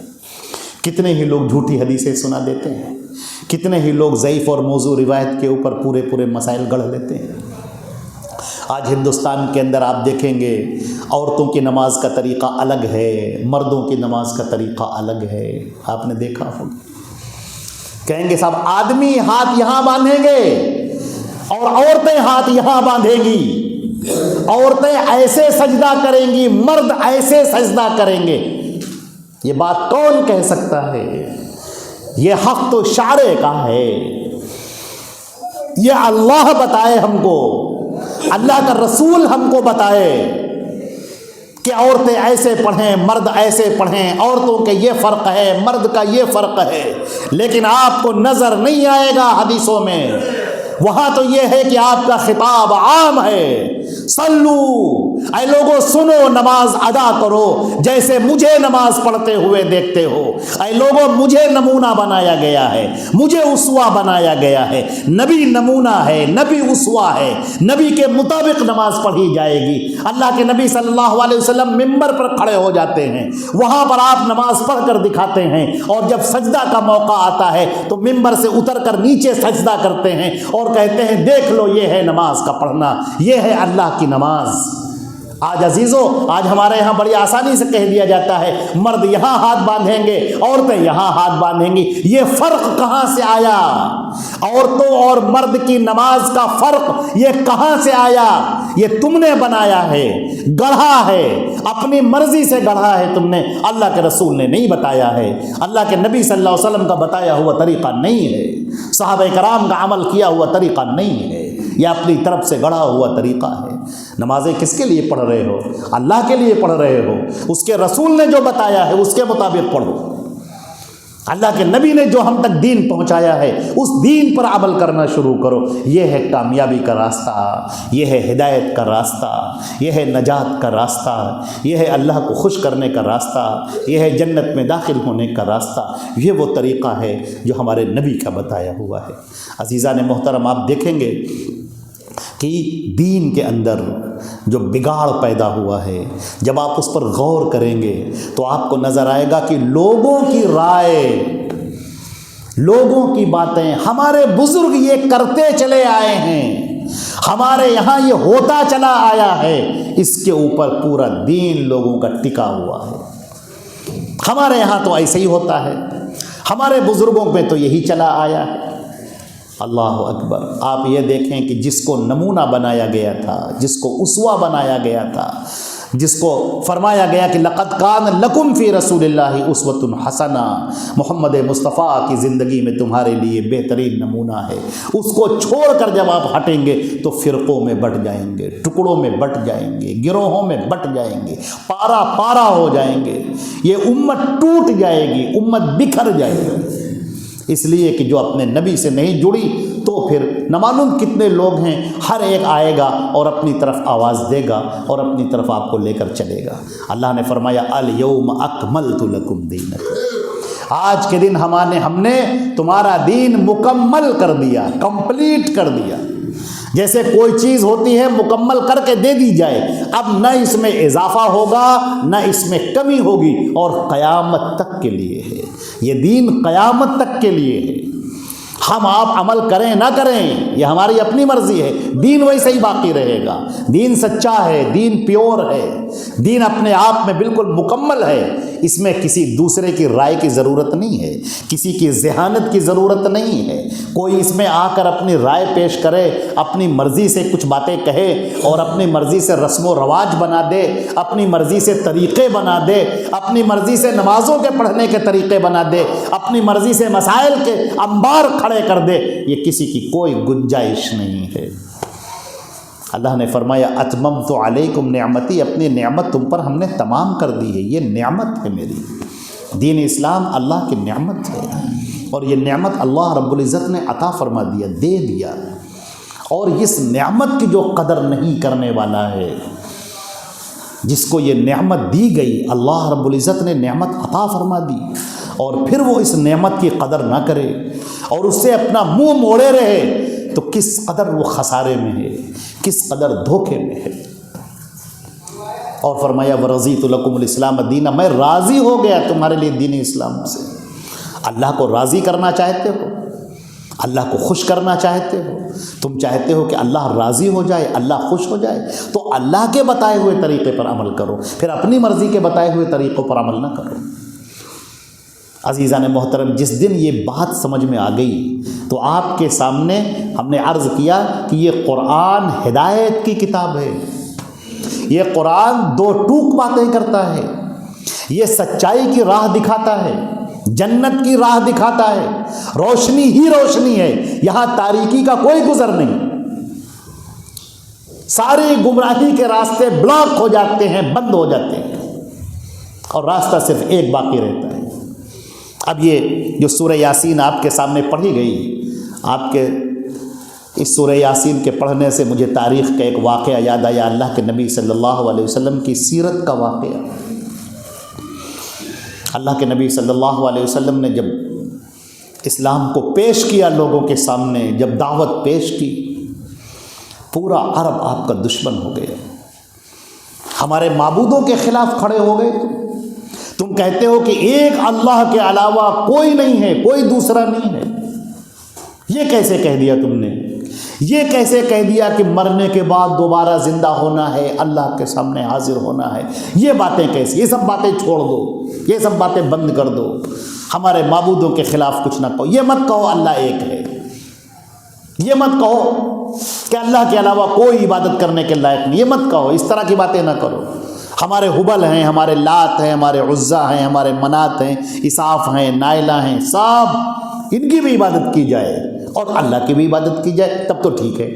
Speaker 1: کتنے ہی لوگ جھوٹی حدیثیں سنا دیتے ہیں, کتنے ہی لوگ ضعیف اور موضوع روایت کے اوپر پورے مسائل گڑھ لیتے ہیں. آج ہندوستان کے اندر آپ دیکھیں گے عورتوں کی نماز کا طریقہ الگ ہے, مردوں کی نماز کا طریقہ الگ ہے. آپ نے دیکھا ہوگا, کہیں گے صاحب آدمی ہاتھ یہاں باندھیں گے اور عورتیں ہاتھ یہاں باندھیں گی, عورتیں ایسے سجدہ کریں گی, مرد ایسے سجدہ کریں گے. یہ بات کون کہہ سکتا ہے؟ یہ حق تو شارع کا ہے, یہ اللہ بتائے ہم کو, اللہ کا رسول ہم کو بتائے کہ عورتیں ایسے پڑھیں, مرد ایسے پڑھیں, عورتوں کے یہ فرق ہے, مرد کا یہ فرق ہے. لیکن آپ کو نظر نہیں آئے گا حدیثوں میں. وہاں تو یہ ہے کہ آپ کا خطاب عام ہے, صلو, اے لوگوں سنو, نماز ادا کرو جیسے مجھے نماز پڑھتے ہوئے دیکھتے ہو. اے لوگوں مجھے نمونہ بنایا گیا ہے, مجھے اسوہ بنایا گیا ہے. نبی نمونہ ہے, نبی اسوہ ہے, نبی کے مطابق نماز پڑھی جائے گی. اللہ کے نبی صلی اللہ علیہ وسلم منبر پر کھڑے ہو جاتے ہیں, وہاں پر آپ نماز پڑھ کر دکھاتے ہیں, اور جب سجدہ کا موقع آتا ہے تو منبر سے اتر کر نیچے سجدہ کرتے ہیں اور کہتے ہیں دیکھ لو یہ ہے نماز کا پڑھنا, یہ ہے اللہ کی نماز. آج عزیزو, آج ہمارے یہاں بڑی آسانی سے کہہ دیا جاتا ہے مرد یہاں ہاتھ باندھیں گے, عورتیں یہاں ہاتھ باندھیں گی. یہ فرق کہاں سے آیا؟ عورتوں اور مرد کی نماز کا فرق یہ کہاں سے آیا؟ یہ تم نے بنایا ہے, گڑھا ہے, اپنی مرضی سے گڑھا ہے تم نے, اللہ کے رسول نے نہیں بتایا ہے, اللہ کے نبی صلی اللہ علیہ وسلم کا بتایا ہوا طریقہ نہیں ہے, صحابہ کرام کا عمل کیا ہوا طریقہ نہیں ہے, یہ اپنی طرف سے گڑھا ہوا طریقہ ہے. نمازیں کس کے لیے پڑھ رہے ہو؟ اللہ کے لیے پڑھ رہے ہو. اس کے رسول نے جو بتایا ہے اس کے مطابق پڑھو. اللہ کے نبی نے جو ہم تک دین پہنچایا ہے اس دین پر عمل کرنا شروع کرو. یہ ہے کامیابی کا راستہ, یہ ہے ہدایت کا راستہ, یہ ہے نجات کا راستہ, یہ ہے اللہ کو خوش کرنے کا راستہ, یہ ہے جنت میں داخل ہونے کا راستہ. یہ وہ طریقہ ہے جو ہمارے نبی کا بتایا ہوا ہے. عزیزان محترم, آپ دیکھیں گے کہ دین کے اندر جو بگاڑ پیدا ہوا ہے, جب آپ اس پر غور کریں گے تو آپ کو نظر آئے گا کہ لوگوں کی رائے, لوگوں کی باتیں, ہمارے بزرگ یہ کرتے چلے آئے ہیں, ہمارے یہاں یہ ہوتا چلا آیا ہے, اس کے اوپر پورا دین لوگوں کا ٹکا ہوا ہے. ہمارے یہاں تو ایسے ہی ہوتا ہے, ہمارے بزرگوں میں تو یہی چلا آیا ہے. اللہ اکبر. آپ یہ دیکھیں کہ جس کو نمونہ بنایا گیا تھا، جس کو اسوہ بنایا گیا تھا، جس کو فرمایا گیا کہ لقد کان لکم فی رسول اللہ اسوۃ حسنہ، محمد مصطفیٰ کی زندگی میں تمہارے لیے بہترین نمونہ ہے، اس کو چھوڑ کر جب آپ ہٹیں گے تو فرقوں میں بٹ جائیں گے، ٹکڑوں میں بٹ جائیں گے، گروہوں میں بٹ جائیں گے، پارا پارا ہو جائیں گے، یہ امت ٹوٹ جائے گی، امت بکھر جائے گی. اس لیے کہ جو اپنے نبی سے نہیں جڑی تو پھر نہ معلوم کتنے لوگ ہیں، ہر ایک آئے گا اور اپنی طرف آواز دے گا اور اپنی طرف آپ کو لے کر چلے گا. اللہ نے فرمایا الیوم اکملت لکم دینکم، آج کے دن ہم نے تمہارا دین مکمل کر دیا، کمپلیٹ کر دیا. جیسے کوئی چیز ہوتی ہے مکمل کر کے دے دی جائے، اب نہ اس میں اضافہ ہوگا نہ اس میں کمی ہوگی، اور قیامت تک کے لیے ہے یہ دین، قیامت تک کے لیے ہے. ہم آپ عمل کریں نہ کریں یہ ہماری اپنی مرضی ہے، دین ویسے ہی باقی رہے گا. دین سچا ہے، دین پیور ہے، دین اپنے آپ میں بالکل مکمل ہے. اس میں کسی دوسرے کی رائے کی ضرورت نہیں ہے، کسی کی ذہانت کی ضرورت نہیں ہے. کوئی اس میں آ کر اپنی رائے پیش کرے، اپنی مرضی سے کچھ باتیں کہے اور اپنی مرضی سے رسم و رواج بنا دے، اپنی مرضی سے طریقے بنا دے، اپنی مرضی سے نمازوں کے پڑھنے کے طریقے بنا دے، اپنی مرضی سے مسائل کے انبار کھڑے کر دے، یہ کسی کی کوئی گنجائش نہیں ہے. اللہ نے فرمایا اتممت علیکم نعمتی، اپنی نعمت تم پر ہم نے تمام کر دی ہے. یہ نعمت ہے میری، دین اسلام اللہ کی نعمت ہے، اور یہ نعمت اللہ رب العزت نے عطا فرما دیا، دے دیا. اور اس نعمت کی جو قدر نہیں کرنے والا ہے، جس کو یہ نعمت دی گئی، اللہ رب العزت نے نعمت عطا فرما دی، اور پھر وہ اس نعمت کی قدر نہ کرے اور اس سے اپنا منہ موڑے رہے، تو کس قدر وہ خسارے میں ہے، کس قدر دھوکے میں ہے. اور فرمایا وَرَضِيتُ لَكُمُ الْإِسْلَامَ دِينًا، میں راضی ہو گیا تمہارے لیے دین اسلام سے. اللہ کو راضی کرنا چاہتے ہو، اللہ کو خوش کرنا چاہتے ہو، تم چاہتے ہو کہ اللہ راضی ہو جائے، اللہ خوش ہو جائے، تو اللہ کے بتائے ہوئے طریقے پر عمل کرو، پھر اپنی مرضی کے بتائے ہوئے طریقوں پر عمل نہ کرو. عزیزان محترم، جس دن یہ بات سمجھ میں آ گئی تو آپ کے سامنے ہم نے عرض کیا کہ یہ قرآن ہدایت کی کتاب ہے، یہ قرآن دو ٹوک باتیں کرتا ہے، یہ سچائی کی راہ دکھاتا ہے، جنت کی راہ دکھاتا ہے، روشنی ہی روشنی ہے، یہاں تاریکی کا کوئی گزر نہیں. ساری گمراہی کے راستے بلاک ہو جاتے ہیں، بند ہو جاتے ہیں، اور راستہ صرف ایک باقی رہتا ہے. اب یہ جو سورہ یاسین آپ کے سامنے پڑھی گئی، آپ کے اس سورہ یاسین کے پڑھنے سے مجھے تاریخ کا ایک واقعہ یاد آیا، اللہ کے نبی صلی اللہ علیہ وسلم کی سیرت کا واقعہ. اللہ کے نبی صلی اللہ علیہ وسلم نے جب اسلام کو پیش کیا لوگوں کے سامنے، جب دعوت پیش کی، پورا عرب آپ کا دشمن ہو گیا، ہمارے معبودوں کے خلاف کھڑے ہو گئے. تم کہتے ہو کہ ایک اللہ کے علاوہ کوئی نہیں ہے، کوئی دوسرا نہیں ہے. یہ کیسے کہہ دیا تم نے؟ یہ کیسے کہہ دیا کہ مرنے کے بعد دوبارہ زندہ ہونا ہے، اللہ کے سامنے حاضر ہونا ہے؟ یہ باتیں کیسی؟ یہ سب باتیں چھوڑ دو، یہ سب باتیں بند کر دو. ہمارے معبودوں کے خلاف کچھ نہ کہو. یہ مت کہو اللہ ایک ہے، یہ مت کہو کہ اللہ کے علاوہ کوئی عبادت کرنے کے لائق نہیں، یہ مت کہو. اس طرح کی باتیں نہ کرو. ہمارے حبل ہیں، ہمارے لات ہیں، ہمارے عزا ہیں، ہمارے منات ہیں، اساف ہیں، نائلہ ہیں، سب ان کی بھی عبادت کی جائے اور اللہ کی بھی عبادت کی جائے، تب تو ٹھیک ہے.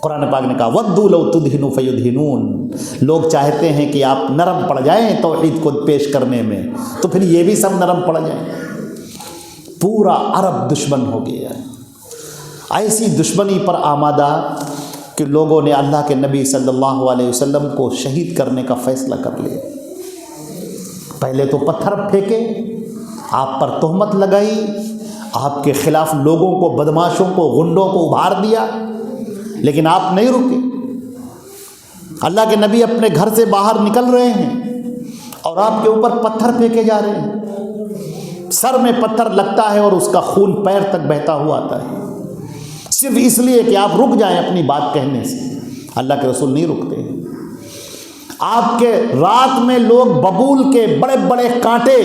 Speaker 1: قرآن پاک نے کہا وَدُّوا لَوْ تُدْهِنُوا فَيُدْهِنُونَ، لوگ چاہتے ہیں کہ آپ نرم پڑ جائیں توحید کو پیش کرنے میں، تو پھر یہ بھی سب نرم پڑ جائیں. پورا عرب دشمن ہو گیا. ایسی دشمنی پر آمادہ کہ لوگوں نے اللہ کے نبی صلی اللہ علیہ وسلم کو شہید کرنے کا فیصلہ کر لیا. پہلے تو پتھر پھینکے، آپ پر تہمت لگائی، آپ کے خلاف لوگوں کو، بدماشوں کو، غنڈوں کو ابھار دیا، لیکن آپ نہیں رکے. اللہ کے نبی اپنے گھر سے باہر نکل رہے ہیں اور آپ کے اوپر پتھر پھینکے جا رہے ہیں. سر میں پتھر لگتا ہے اور اس کا خون پیر تک بہتا ہوا آتا ہے، صرف اس لیے کہ آپ رک جائیں اپنی بات کہنے سے. اللہ کے رسول نہیں رکتے. آپ کے رات میں لوگ ببول کے بڑے بڑے کانٹے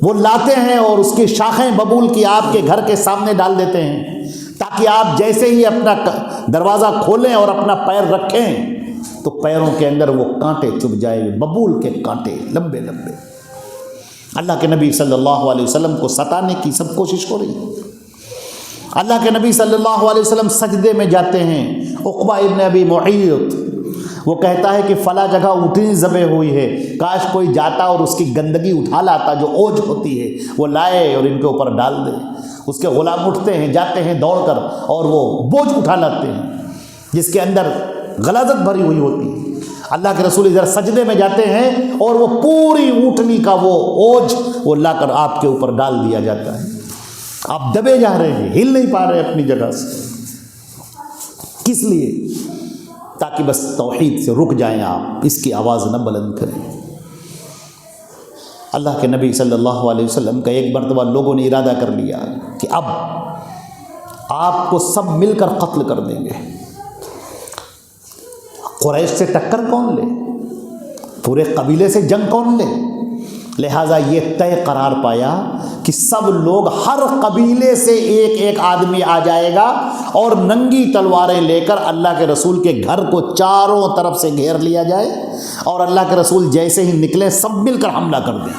Speaker 1: وہ لاتے ہیں اور اس کی شاخیں ببول کی آپ کے گھر کے سامنے ڈال دیتے ہیں، تاکہ آپ جیسے ہی اپنا دروازہ کھولیں اور اپنا پیر رکھیں تو پیروں کے اندر وہ کانٹے چبھ جائے، ببول کے کانٹے لمبے لمبے۔ اللہ کے نبی صلی اللہ علیہ وسلم کو ستانے کی سب کوشش ہو رہی ہے۔ اللہ کے نبی صلی اللہ علیہ وسلم سجدے میں جاتے ہیں، عقبہ ابن ابی معیط وہ کہتا ہے کہ فلاں جگہ اونٹنی ذبح ہوئی ہے، کاش کوئی جاتا اور اس کی گندگی اٹھا لاتا جو اوج ہوتی ہے وہ لائے اور ان کے اوپر ڈال دے۔ اس کے غلام اٹھتے ہیں، جاتے ہیں دوڑ کر اور وہ بوجھ اٹھا لاتے ہیں جس کے اندر غلاظت بھری ہوئی ہوتی ہے۔ اللہ کے رسول ادھر سجدے میں جاتے ہیں اور وہ پوری اونٹنی کا وہ اوج وہ لا کر آپ کے اوپر ڈال دیا جاتا ہے۔ آپ دبے جا رہے ہیں، ہل نہیں پا رہے اپنی جگہ سے۔ کس لیے؟ تاکہ بس توحید سے رک جائیں، آپ اس کی آواز نہ بلند کریں۔ اللہ کے نبی صلی اللہ علیہ وسلم کا ایک مرتبہ لوگوں نے ارادہ کر لیا کہ اب آپ کو سب مل کر قتل کر دیں گے۔ قریش سے ٹکر کون لے؟ پورے قبیلے سے جنگ کون لے؟ لہٰذا یہ طے قرار پایا کہ سب لوگ، ہر قبیلے سے ایک ایک آدمی آ جائے گا اور ننگی تلواریں لے کر اللہ کے رسول کے گھر کو چاروں طرف سے گھیر لیا جائے، اور اللہ کے رسول جیسے ہی نکلے سب مل کر حملہ کر دیں،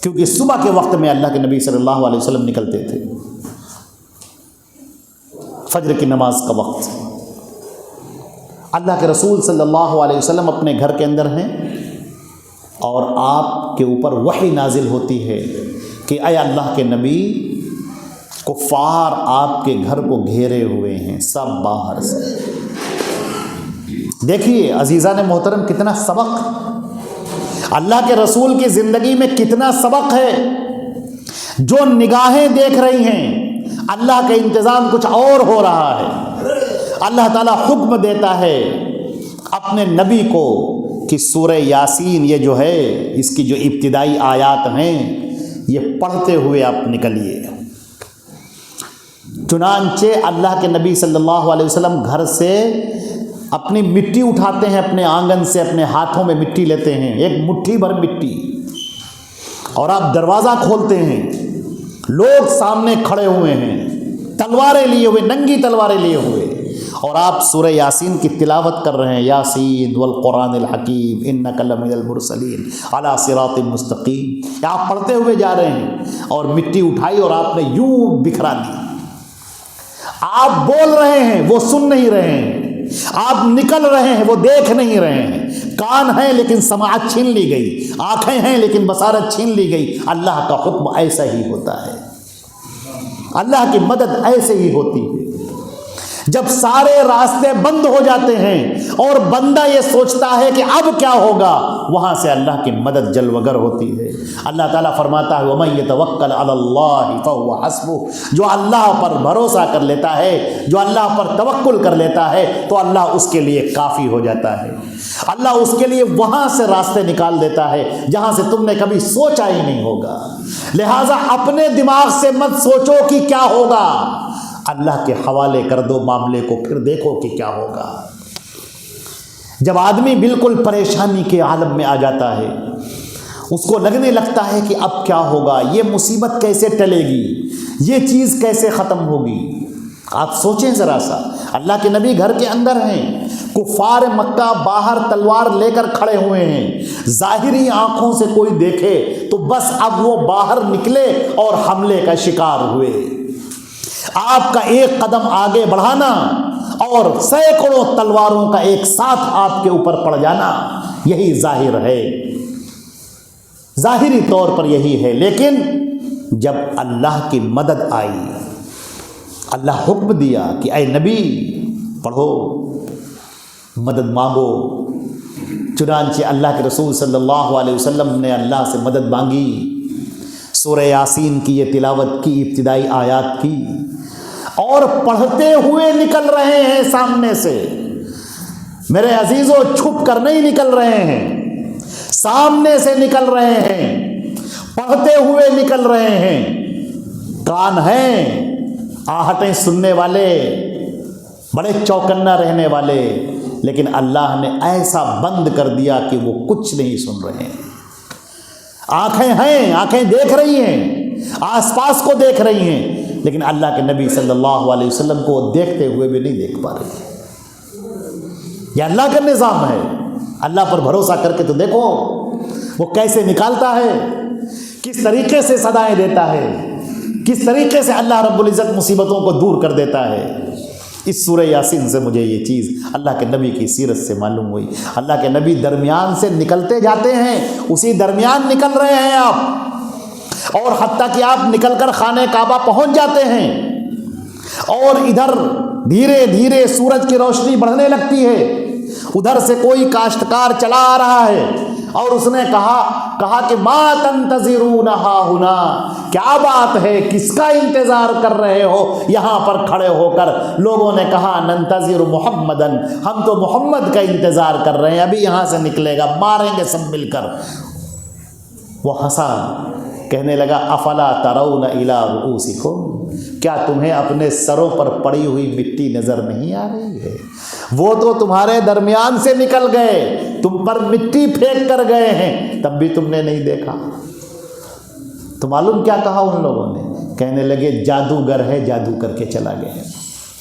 Speaker 1: کیونکہ صبح کے وقت میں اللہ کے نبی صلی اللہ علیہ وسلم نکلتے تھے، فجر کی نماز کا وقت۔ اللہ کے رسول صلی اللہ علیہ وسلم اپنے گھر کے اندر ہیں اور آپ کے اوپر وحی نازل ہوتی ہے کہ اے اللہ کے نبی، کفار آپ کے گھر کو گھیرے ہوئے ہیں سب باہر سے۔ دیکھیے عزیزان محترم، کتنا سبق اللہ کے رسول کی زندگی میں، کتنا سبق ہے۔ جو نگاہیں دیکھ رہی ہیں اللہ کا انتظام کچھ اور ہو رہا ہے۔ اللہ تعالیٰ حکم دیتا ہے اپنے نبی کو کہ سورہ یاسین یہ جو ہے، اس کی جو ابتدائی آیات ہیں یہ پڑھتے ہوئے آپ نکلیے۔ چنانچہ اللہ کے نبی صلی اللہ علیہ وسلم گھر سے اپنی مٹی اٹھاتے ہیں، اپنے آنگن سے اپنے ہاتھوں میں مٹی لیتے ہیں، ایک مٹھی بھر مٹی، اور آپ دروازہ کھولتے ہیں، لوگ سامنے کھڑے ہوئے ہیں تلواریں لیے ہوئے، ننگی تلواریں لیے ہوئے، اور آپ سورہ یاسین کی تلاوت کر رہے ہیں، یاسین والقرآن الحکیم انک لمن المرسلین علی صراط مستقیم، آپ پڑھتے ہوئے جا رہے ہیں اور مٹی اٹھائی اور آپ نے یوں بکھرا دی۔ آپ بول رہے ہیں وہ سن نہیں رہے ہیں، آپ نکل رہے ہیں وہ دیکھ نہیں رہے ہیں، کان ہیں لیکن سماعت چھین لی گئی، آنکھیں ہیں لیکن بصارت چھین لی گئی۔ اللہ کا حکم ایسا ہی ہوتا ہے، اللہ کی مدد ایسے ہی ہوتی ہے۔ جب سارے راستے بند ہو جاتے ہیں اور بندہ یہ سوچتا ہے کہ اب کیا ہوگا، وہاں سے اللہ کی مدد جلوگر ہوتی ہے۔ اللہ تعالیٰ فرماتا ہے وَمَن يَتَوَكَّلْ عَلَى اللَّهِ فَهُوَ حَسْبُهُ، جو اللہ پر بھروسہ کر لیتا ہے، جو اللہ پر توکل کر لیتا ہے تو اللہ اس کے لیے کافی ہو جاتا ہے۔ اللہ اس کے لیے وہاں سے راستے نکال دیتا ہے جہاں سے تم نے کبھی سوچا ہی نہیں ہوگا۔ لہٰذا اپنے دماغ سے مت سوچو کہ کیا ہوگا، اللہ کے حوالے کر دو معاملے کو، پھر دیکھو کہ کیا ہوگا۔ جب آدمی بالکل پریشانی کے عالم میں آ جاتا ہے، اس کو لگنے لگتا ہے کہ اب کیا ہوگا، یہ مصیبت کیسے ٹلے گی، یہ چیز کیسے ختم ہوگی۔ آپ سوچیں ذرا سا، اللہ کے نبی گھر کے اندر ہیں، کفار مکہ باہر تلوار لے کر کھڑے ہوئے ہیں، ظاہری آنکھوں سے کوئی دیکھے تو بس اب وہ باہر نکلے اور حملے کا شکار ہوئے۔ آپ کا ایک قدم آگے بڑھانا اور سینکڑوں تلواروں کا ایک ساتھ آپ کے اوپر پڑ جانا، یہی ظاہر ہے، ظاہری طور پر یہی ہے۔ لیکن جب اللہ کی مدد آئی، اللہ حکم دیا کہ اے نبی پڑھو، مدد مانگو، چنانچہ اللہ کے رسول صلی اللہ علیہ وسلم نے اللہ سے مدد مانگی، سورہ یاسین کی یہ تلاوت کی، ابتدائی آیات کی، اور پڑھتے ہوئے نکل رہے ہیں سامنے سے۔ میرے عزیزوں، چھپ کر نہیں نکل رہے ہیں، سامنے سے نکل رہے ہیں، پڑھتے ہوئے نکل رہے ہیں۔ کان ہیں، آہٹیں سننے والے، بڑے چوکنا رہنے والے، لیکن اللہ نے ایسا بند کر دیا کہ وہ کچھ نہیں سن رہے ہیں۔ آنکھیں ہیں، آنکھیں دیکھ رہی ہیں، آس پاس کو دیکھ رہی ہیں، لیکن اللہ کے نبی صلی اللہ علیہ وسلم کو دیکھتے ہوئے بھی نہیں دیکھ پا رہی ہے۔ یہ اللہ کا نظام ہے۔ اللہ پر بھروسہ کر کے تو دیکھو وہ کیسے نکالتا ہے، کس طریقے سے صدائیں دیتا ہے، کس طریقے سے اللہ رب العزت مصیبتوں کو دور کر دیتا ہے۔ اس سورہ یاسین سے مجھے یہ چیز اللہ کے نبی کی سیرت سے معلوم ہوئی۔ اللہ کے نبی درمیان سے نکلتے جاتے ہیں، اسی درمیان نکل رہے ہیں آپ، اور حتیٰ کہ آپ نکل کر خانہ کعبہ پہنچ جاتے ہیں، اور ادھر دھیرے دھیرے سورج کی روشنی بڑھنے لگتی ہے، ادھر سے کوئی کاشتکار چلا آ رہا ہے، اور اس نے کہا کہ ما تنتظرون ہاہنا، کیا بات ہے، کس کا انتظار کر رہے ہو یہاں پر کھڑے ہو کر؟ لوگوں نے کہا ننتظر محمدن، ہم تو محمد کا انتظار کر رہے ہیں، ابھی یہاں سے نکلے گا، ماریں گے سب مل کر۔ وہ ہنسا، کہنے لگا افلا ترون الی رؤوسکم، کیا تمہیں اپنے سروں پر پڑی ہوئی مٹی نظر نہیں آ رہی ہے؟ وہ تو تمہارے درمیان سے نکل گئے، تم پر مٹی پھینک کر گئے ہیں، تب بھی تم نے نہیں دیکھا۔ تو معلوم کیا کہا ان لوگوں نے؟ کہنے لگے جادوگر ہے، جادو کر کے چلا گیا۔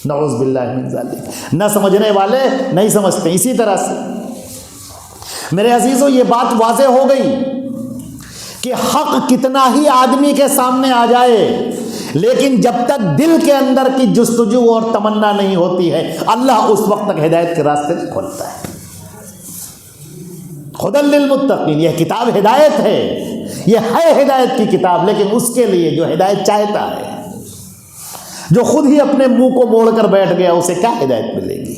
Speaker 1: نعوذ باللہ من ذالک۔ نہ سمجھنے والے نہیں سمجھتے۔ اسی طرح سے میرے عزیزوں یہ بات واضح ہو گئی کہ حق کتنا ہی آدمی کے سامنے آ جائے، لیکن جب تک دل کے اندر کی جستجو اور تمنا نہیں ہوتی ہے، اللہ اس وقت تک ہدایت کے راستے کھولتا ہے۔ ہدی للمتقین، یہ کتاب ہدایت ہے، یہ ہے ہدایت کی کتاب، لیکن اس کے لیے جو ہدایت چاہتا ہے، جو خود ہی اپنے منہ کو موڑ کر بیٹھ گیا، اسے کیا ہدایت ملے گی؟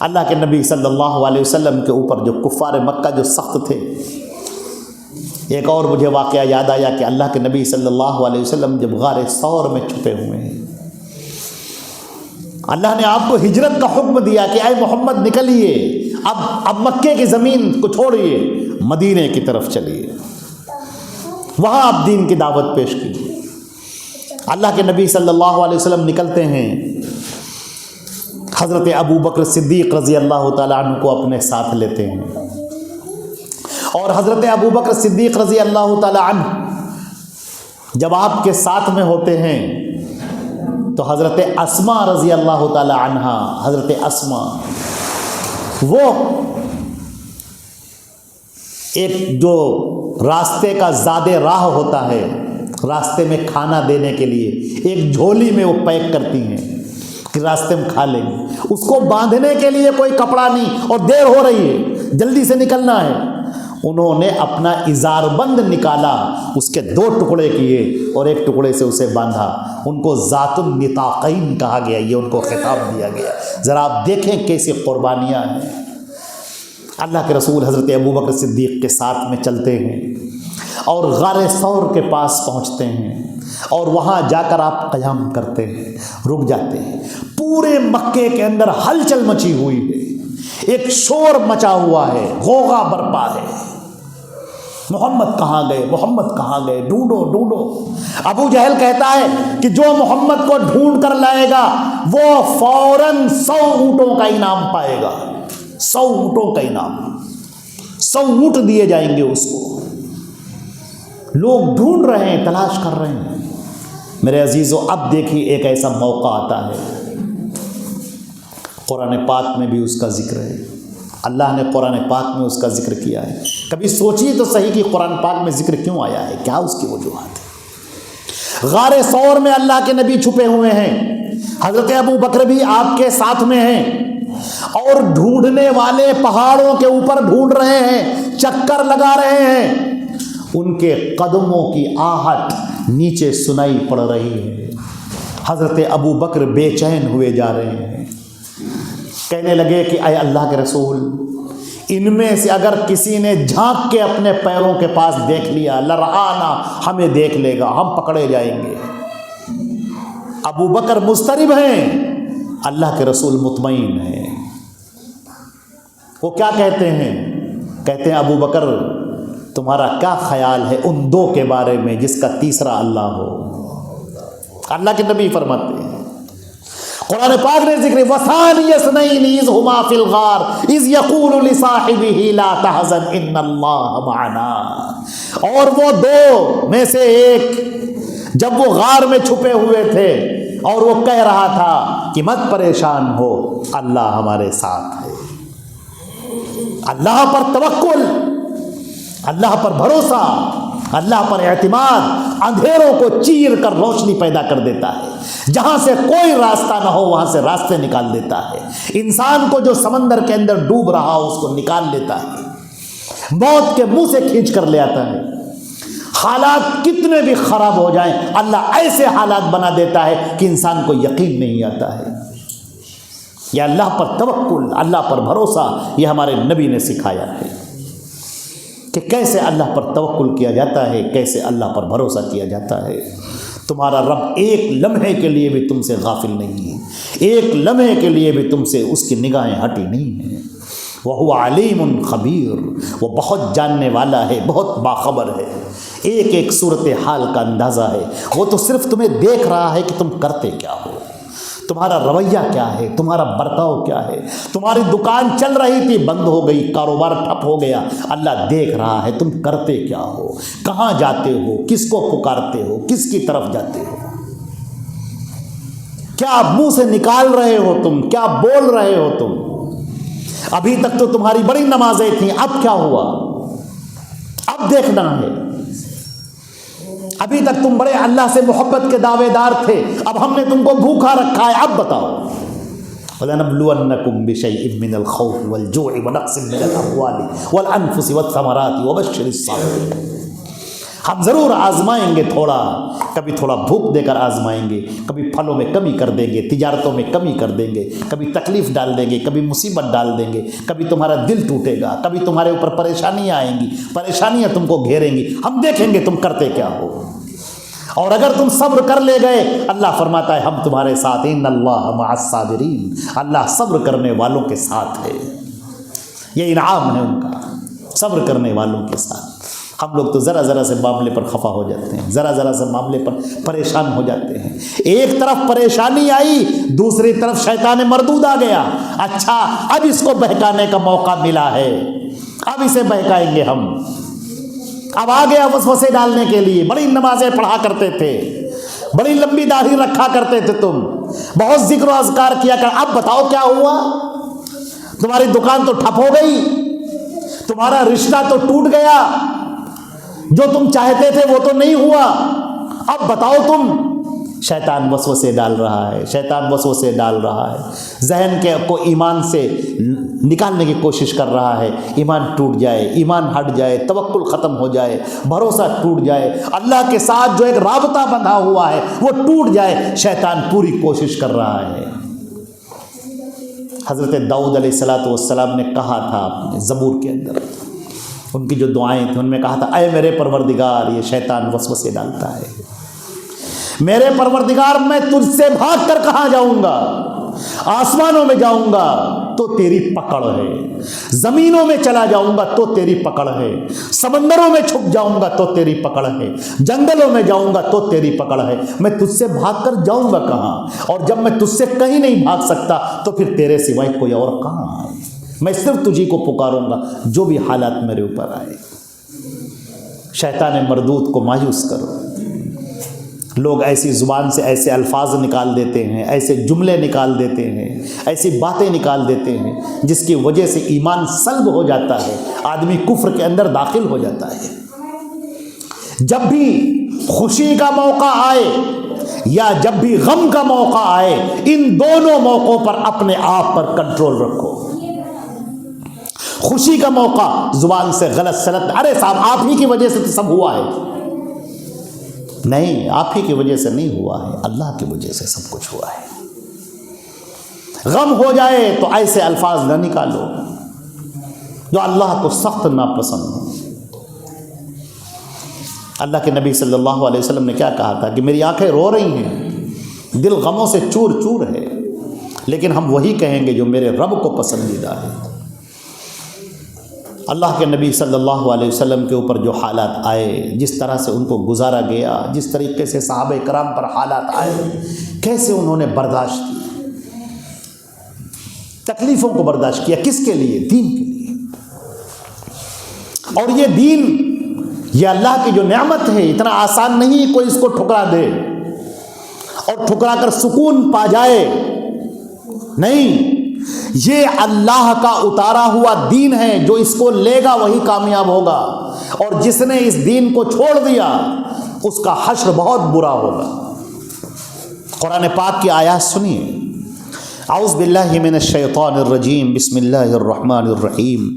Speaker 1: اللہ کے نبی صلی اللہ علیہ وسلم کے اوپر جو کفار مکہ جو سخت تھے، ایک اور مجھے واقعہ یاد آیا کہ اللہ کے نبی صلی اللہ علیہ وسلم جب غار ثور میں چھپے ہوئے ہیں، اللہ نے آپ کو ہجرت کا حکم دیا کہ اے محمد نکلیے، اب مکے کی زمین کو چھوڑیے، مدینے کی طرف چلیے، وہاں آپ دین کی دعوت پیش کیجیے۔ اللہ کے نبی صلی اللہ علیہ وسلم نکلتے ہیں، حضرت ابو بکر صدیق رضی اللہ تعالیٰ عنہ کو اپنے ساتھ لیتے ہیں، اور حضرت ابو بکر صدیق رضی اللہ تعالیٰ عنہ جب آپ کے ساتھ میں ہوتے ہیں تو حضرت اسما رضی اللہ تعالیٰ عنہ، حضرت اسما وہ ایک جو راستے کا زاد راہ ہوتا ہے، راستے میں کھانا دینے کے لیے ایک جھولی میں وہ پیک کرتی ہیں کہ راستے میں کھا لیں گے، اس کو باندھنے کے لیے کوئی کپڑا نہیں، اور دیر ہو رہی ہے، جلدی سے نکلنا ہے، انہوں نے اپنا ازار بند نکالا، اس کے 2 ٹکڑے کیے اور ایک ٹکڑے سے اسے باندھا۔ ان کو ذات النطاقین کہا گیا، یہ ان کو خطاب دیا گیا۔ ذرا آپ دیکھیں کیسی قربانیاں ہیں۔ اللہ کے رسول حضرت ابوبکر صدیق کے ساتھ میں چلتے ہیں اور غار ثور کے پاس پہنچتے ہیں، اور وہاں جا کر آپ قیام کرتے ہیں، رک جاتے ہیں۔ پورے مکے کے اندر ہلچل مچی ہوئی ہے، ایک شور مچا ہوا ہے، غوغا برپا ہے، محمد کہاں گئے، محمد کہاں گئے، ڈھونڈو ڈھونڈو۔ ابو جہل کہتا ہے کہ جو محمد کو ڈھونڈ کر لائے گا وہ فوراً 100 اونٹوں کا انعام پائے گا، 100 اونٹوں کا انعام، 100 اونٹ دیے جائیں گے اس کو۔ لوگ ڈھونڈ رہے ہیں، تلاش کر رہے ہیں۔ میرے عزیزو، اب دیکھیے ایک ایسا موقع آتا ہے، قرآن پاک میں بھی اس کا ذکر ہے، اللہ نے قرآن پاک میں اس کا ذکر کیا ہے۔ کبھی سوچیے تو صحیح کہ قرآن پاک میں ذکر کیوں آیا ہے، کیا اس کی وجوہات ہے؟ غار ثور میں اللہ کے نبی چھپے ہوئے ہیں، حضرت ابو بکر بھی آپ کے ساتھ میں ہیں، اور ڈھونڈنے والے پہاڑوں کے اوپر ڈھونڈ رہے ہیں، چکر لگا رہے ہیں، ان کے قدموں کی آہٹ نیچے سنائی پڑ رہی ہے۔ حضرت ابو بکر بے چین ہوئے جا رہے ہیں، کہنے لگے کہ اے اللہ کے رسول، ان میں سے اگر کسی نے جھانک کے اپنے پیروں کے پاس دیکھ لیا، لرآنا، ہمیں دیکھ لے گا، ہم پکڑے جائیں گے۔ ابو بکر مضطرب ہیں، اللہ کے رسول مطمئن ہیں۔ وہ کیا کہتے ہیں؟ کہتے ہیں ابو بکر، تمہارا کیا خیال ہے ان 2 کے بارے میں جس کا تیسرا اللہ ہو؟ اللہ کے نبی فرماتے ہیں قرآن پاک نے ذکر وَثَانِيَ اثْنَيْنِ إِذْ هُمَا فِي الْغَارِ إِذْ يَقُولُ لِصَاحِبِهِ لَا تَحْزَنْ إِنَّ اللَّهَ مَعَنَا، اور وہ دو میں سے ایک جب وہ غار میں چھپے ہوئے تھے اور وہ کہہ رہا تھا کہ مت پریشان ہو، اللہ ہمارے ساتھ ہے۔ اللہ پر توکل، اللہ پر بھروسہ، اللہ پر اعتماد اندھیروں کو چیر کر روشنی پیدا کر دیتا ہے، جہاں سے کوئی راستہ نہ ہو وہاں سے راستے نکال دیتا ہے، انسان کو جو سمندر کے اندر ڈوب رہا ہو اس کو نکال لیتا ہے، موت کے منہ سے کھینچ کر لے آتا ہے۔ حالات کتنے بھی خراب ہو جائیں اللہ ایسے حالات بنا دیتا ہے کہ انسان کو یقین نہیں آتا ہے۔ یہ اللہ پر توکل، اللہ پر بھروسہ، یہ ہمارے نبی نے سکھایا ہے کہ کیسے اللہ پر توکل کیا جاتا ہے، کیسے اللہ پر بھروسہ کیا جاتا ہے۔ تمہارا رب ایک لمحے کے لیے بھی تم سے غافل نہیں ہے، ایک لمحے کے لیے بھی تم سے اس کی نگاہیں ہٹی نہیں ہیں۔ وَهُوَ عَلِيمٌ خَبِيرٌ، وہ بہت جاننے والا ہے، بہت باخبر ہے، ایک ایک صورتحال کا اندازہ ہے۔ وہ تو صرف تمہیں دیکھ رہا ہے کہ تم کرتے کیا ہو، تمہارا رویہ کیا ہے، تمہارا برتاؤ کیا ہے۔ تمہاری دکان چل رہی تھی، بند ہو گئی، کاروبار ٹھپ ہو گیا، اللہ دیکھ رہا ہے تم کرتے کیا ہو، کہاں جاتے ہو، کس کو پکارتے ہو، کس کی طرف جاتے ہو، کیا منہ سے نکال رہے ہو تم، کیا بول رہے ہو تم۔ ابھی تک تو تمہاری بڑی نمازیں تھیں، اب کیا ہوا، اب دیکھنا ہے۔ ابھی تک تم بڑے اللہ سے محبت کے دعوے دار تھے، اب ہم نے تم کو بھوکا رکھا ہے، اب بتاؤ۔ وَلَنَبْلُوَنَّكُمْ بِشَيْءٍ مِّنَ الْخَوْفِ وَالْجُوعِ وَنَقْصٍ مِّنَ الْأَمْوَالِ وَالْأَنفُسِ وَالثَّمَرَاتِ وَبَشِّرِ الصَّابِرِينَ۔ ہم ضرور آزمائیں گے، کبھی تھوڑا بھوک دے کر آزمائیں گے، کبھی پھلوں میں کمی کر دیں گے، تجارتوں میں کمی کر دیں گے، کبھی تکلیف ڈال دیں گے، کبھی مصیبت ڈال دیں گے، کبھی تمہارا دل ٹوٹے گا، کبھی تمہارے اوپر پریشانیاں آئیں گی، پریشانیاں تم کو گھیریں گی، ہم دیکھیں گے تم کرتے کیا ہو۔ اور اگر تم صبر کر لے گئے، اللہ فرماتا ہے ہم تمہارے ساتھ، ان اللہ مع الصابرین، اللہ صبر کرنے والوں کے ساتھ ہے۔ یہ انعام ہے ان کا، صبر کرنے والوں کے ساتھ۔ ہم لوگ تو ذرا ذرا سے معاملے پر خفا ہو جاتے ہیں، ذرا ذرا سے معاملے پر پریشان ہو جاتے ہیں۔ ایک طرف پریشانی آئی، دوسری طرف شیطان مردود آ گیا، اچھا اب اس کو بہکانے کا موقع ملا ہے، اب اسے بہکائیں گے ہم۔ اب آ گیا وسوسے ڈالنے کے لیے۔ بڑی نمازیں پڑھا کرتے تھے، بڑی لمبی داڑھی رکھا کرتے تھے تم، بہت ذکر و اذکار کیا کر، اب بتاؤ کیا ہوا؟ تمہاری دکان تو ٹھپ ہو گئی، تمہارا رشتہ تو ٹوٹ گیا، جو تم چاہتے تھے وہ تو نہیں ہوا، اب بتاؤ تم۔ شیطان وسوسے ڈال رہا ہے، شیطان وسوسے ڈال رہا ہے، ذہن کے کو ایمان سے نکالنے کی کوشش کر رہا ہے، ایمان ٹوٹ جائے، ایمان ہٹ جائے، توکل ختم ہو جائے، بھروسہ ٹوٹ جائے، اللہ کے ساتھ جو ایک رابطہ بندھا ہوا ہے وہ ٹوٹ جائے، شیطان پوری کوشش کر رہا ہے۔ حضرت داؤد علیہ السلام نے کہا تھا اپنے زبور کے اندر، ان کی جو دعائیں تھیں ان میں کہا تھا، اے میرے پروردگار، یہ شیطان وسوسے ڈالتا ہے، میرے پروردگار میں تجھ سے بھاگ کر کہاں جاؤں گا؟ آسمانوں میں جاؤں گا تو تیری پکڑ ہے، زمینوں میں چلا جاؤں گا تو تیری پکڑ ہے، سمندروں میں چھپ جاؤں گا تو تیری پکڑ ہے، جنگلوں میں جاؤں گا تو تیری پکڑ ہے، میں تجھ سے بھاگ کر جاؤں گا کہاں؟ اور جب میں تجھ سے کہیں نہیں بھاگ سکتا تو پھر تیرے سوائے کوئی اور کہاں ہے؟ میں صرف تجھی کو پکاروں گا جو بھی حالات میرے اوپر آئے۔ شیطان مردود کو مایوس کرو۔ لوگ ایسی زبان سے ایسے الفاظ نکال دیتے ہیں، ایسے جملے نکال دیتے ہیں، ایسی باتیں نکال دیتے ہیں جس کی وجہ سے ایمان سلب ہو جاتا ہے، آدمی کفر کے اندر داخل ہو جاتا ہے۔ جب بھی خوشی کا موقع آئے یا جب بھی غم کا موقع آئے، ان دونوں موقعوں پر اپنے آپ پر کنٹرول رکھو۔ خوشی کا موقع زبان سے غلط سلط، ارے صاحب آپ ہی کی وجہ سے تو سب ہوا ہے، نہیں، آپ ہی کی وجہ سے نہیں ہوا ہے، اللہ کی وجہ سے سب کچھ ہوا ہے۔ غم ہو جائے تو ایسے الفاظ نہ نکالو جو اللہ کو سخت ناپسند ہو۔ اللہ کے نبی صلی اللہ علیہ وسلم نے کیا کہا تھا کہ میری آنکھیں رو رہی ہیں، دل غموں سے چور چور ہے، لیکن ہم وہی کہیں گے جو میرے رب کو پسندیدہ ہے۔ اللہ کے نبی صلی اللہ علیہ وسلم کے اوپر جو حالات آئے، جس طرح سے ان کو گزارا گیا، جس طریقے سے صحابہ کرام پر حالات آئے، کیسے انہوں نے برداشت کی، تکلیفوں کو برداشت کیا. کس کے لیے؟ دین کے لیے. اور یہ دین، یہ اللہ کی جو نعمت ہے، اتنا آسان نہیں کوئی اس کو ٹھکرا دے اور ٹھکرا کر سکون پا جائے. نہیں، یہ اللہ کا اتارا ہوا دین ہے. جو اس کو لے گا وہی کامیاب ہوگا، اور جس نے اس دین کو چھوڑ دیا اس کا حشر بہت برا ہوگا. قرآن پاک کی آیات سنیے. اعوذ باللہ من الشیطان الرجیم، بسم اللہ الرحمن الرحیم.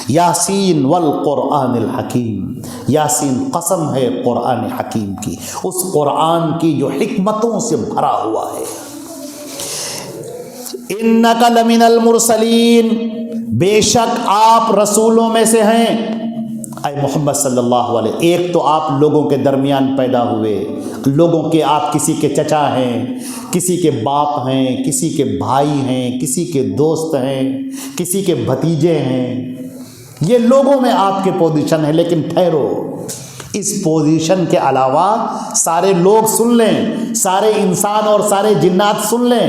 Speaker 1: یاسین والقرآن الحکیم. یاسین قسم ہے قرآن حکیم کی، اس قرآن کی جو حکمتوں سے بھرا ہوا ہے. انک لمن المرسلین، بے شک آپ رسولوں میں سے ہیں. اے محمد صلی اللہ علیہ، ایک تو آپ لوگوں کے درمیان پیدا ہوئے، لوگوں کے آپ کسی کے چچا ہیں، کسی کے باپ ہیں، کسی کے بھائی ہیں، کسی کے دوست ہیں، کسی کے بھتیجے ہیں. یہ لوگوں میں آپ کے پوزیشن ہے. لیکن ٹھہرو، اس پوزیشن کے علاوہ سارے لوگ سن لیں، سارے انسان اور سارے جنات سن لیں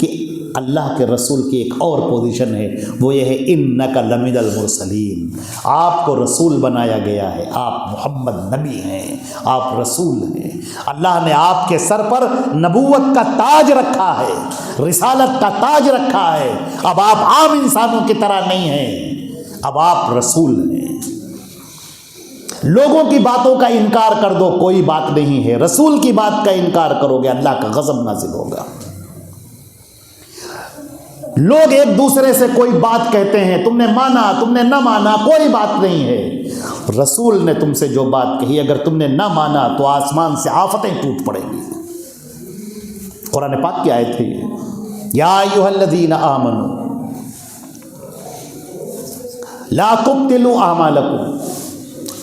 Speaker 1: کہ اللہ کے رسول کی ایک اور پوزیشن ہے. وہ یہ ہے انک لمن المرسلین. آپ کو رسول بنایا گیا ہے. آپ محمد نبی ہیں، آپ رسول ہیں. اللہ نے آپ کے سر پر نبوت کا تاج رکھا ہے، رسالت کا تاج رکھا ہے. اب آپ عام انسانوں کی طرح نہیں ہیں، اب آپ رسول ہیں. لوگوں کی باتوں کا انکار کر دو، کوئی بات نہیں ہے. رسول کی بات کا انکار کرو گے اللہ کا غضب نازل ہوگا. لوگ ایک دوسرے سے کوئی بات کہتے ہیں، تم نے مانا، تم نے نہ مانا، کوئی بات نہیں ہے. رسول نے تم سے جو بات کہی، اگر تم نے نہ مانا تو آسمان سے آفتیں ٹوٹ پڑیں گی. قرآن پاک کی آیت ہے. یا ایھا الذین آمنوا لا تبطلوا اعمالکم.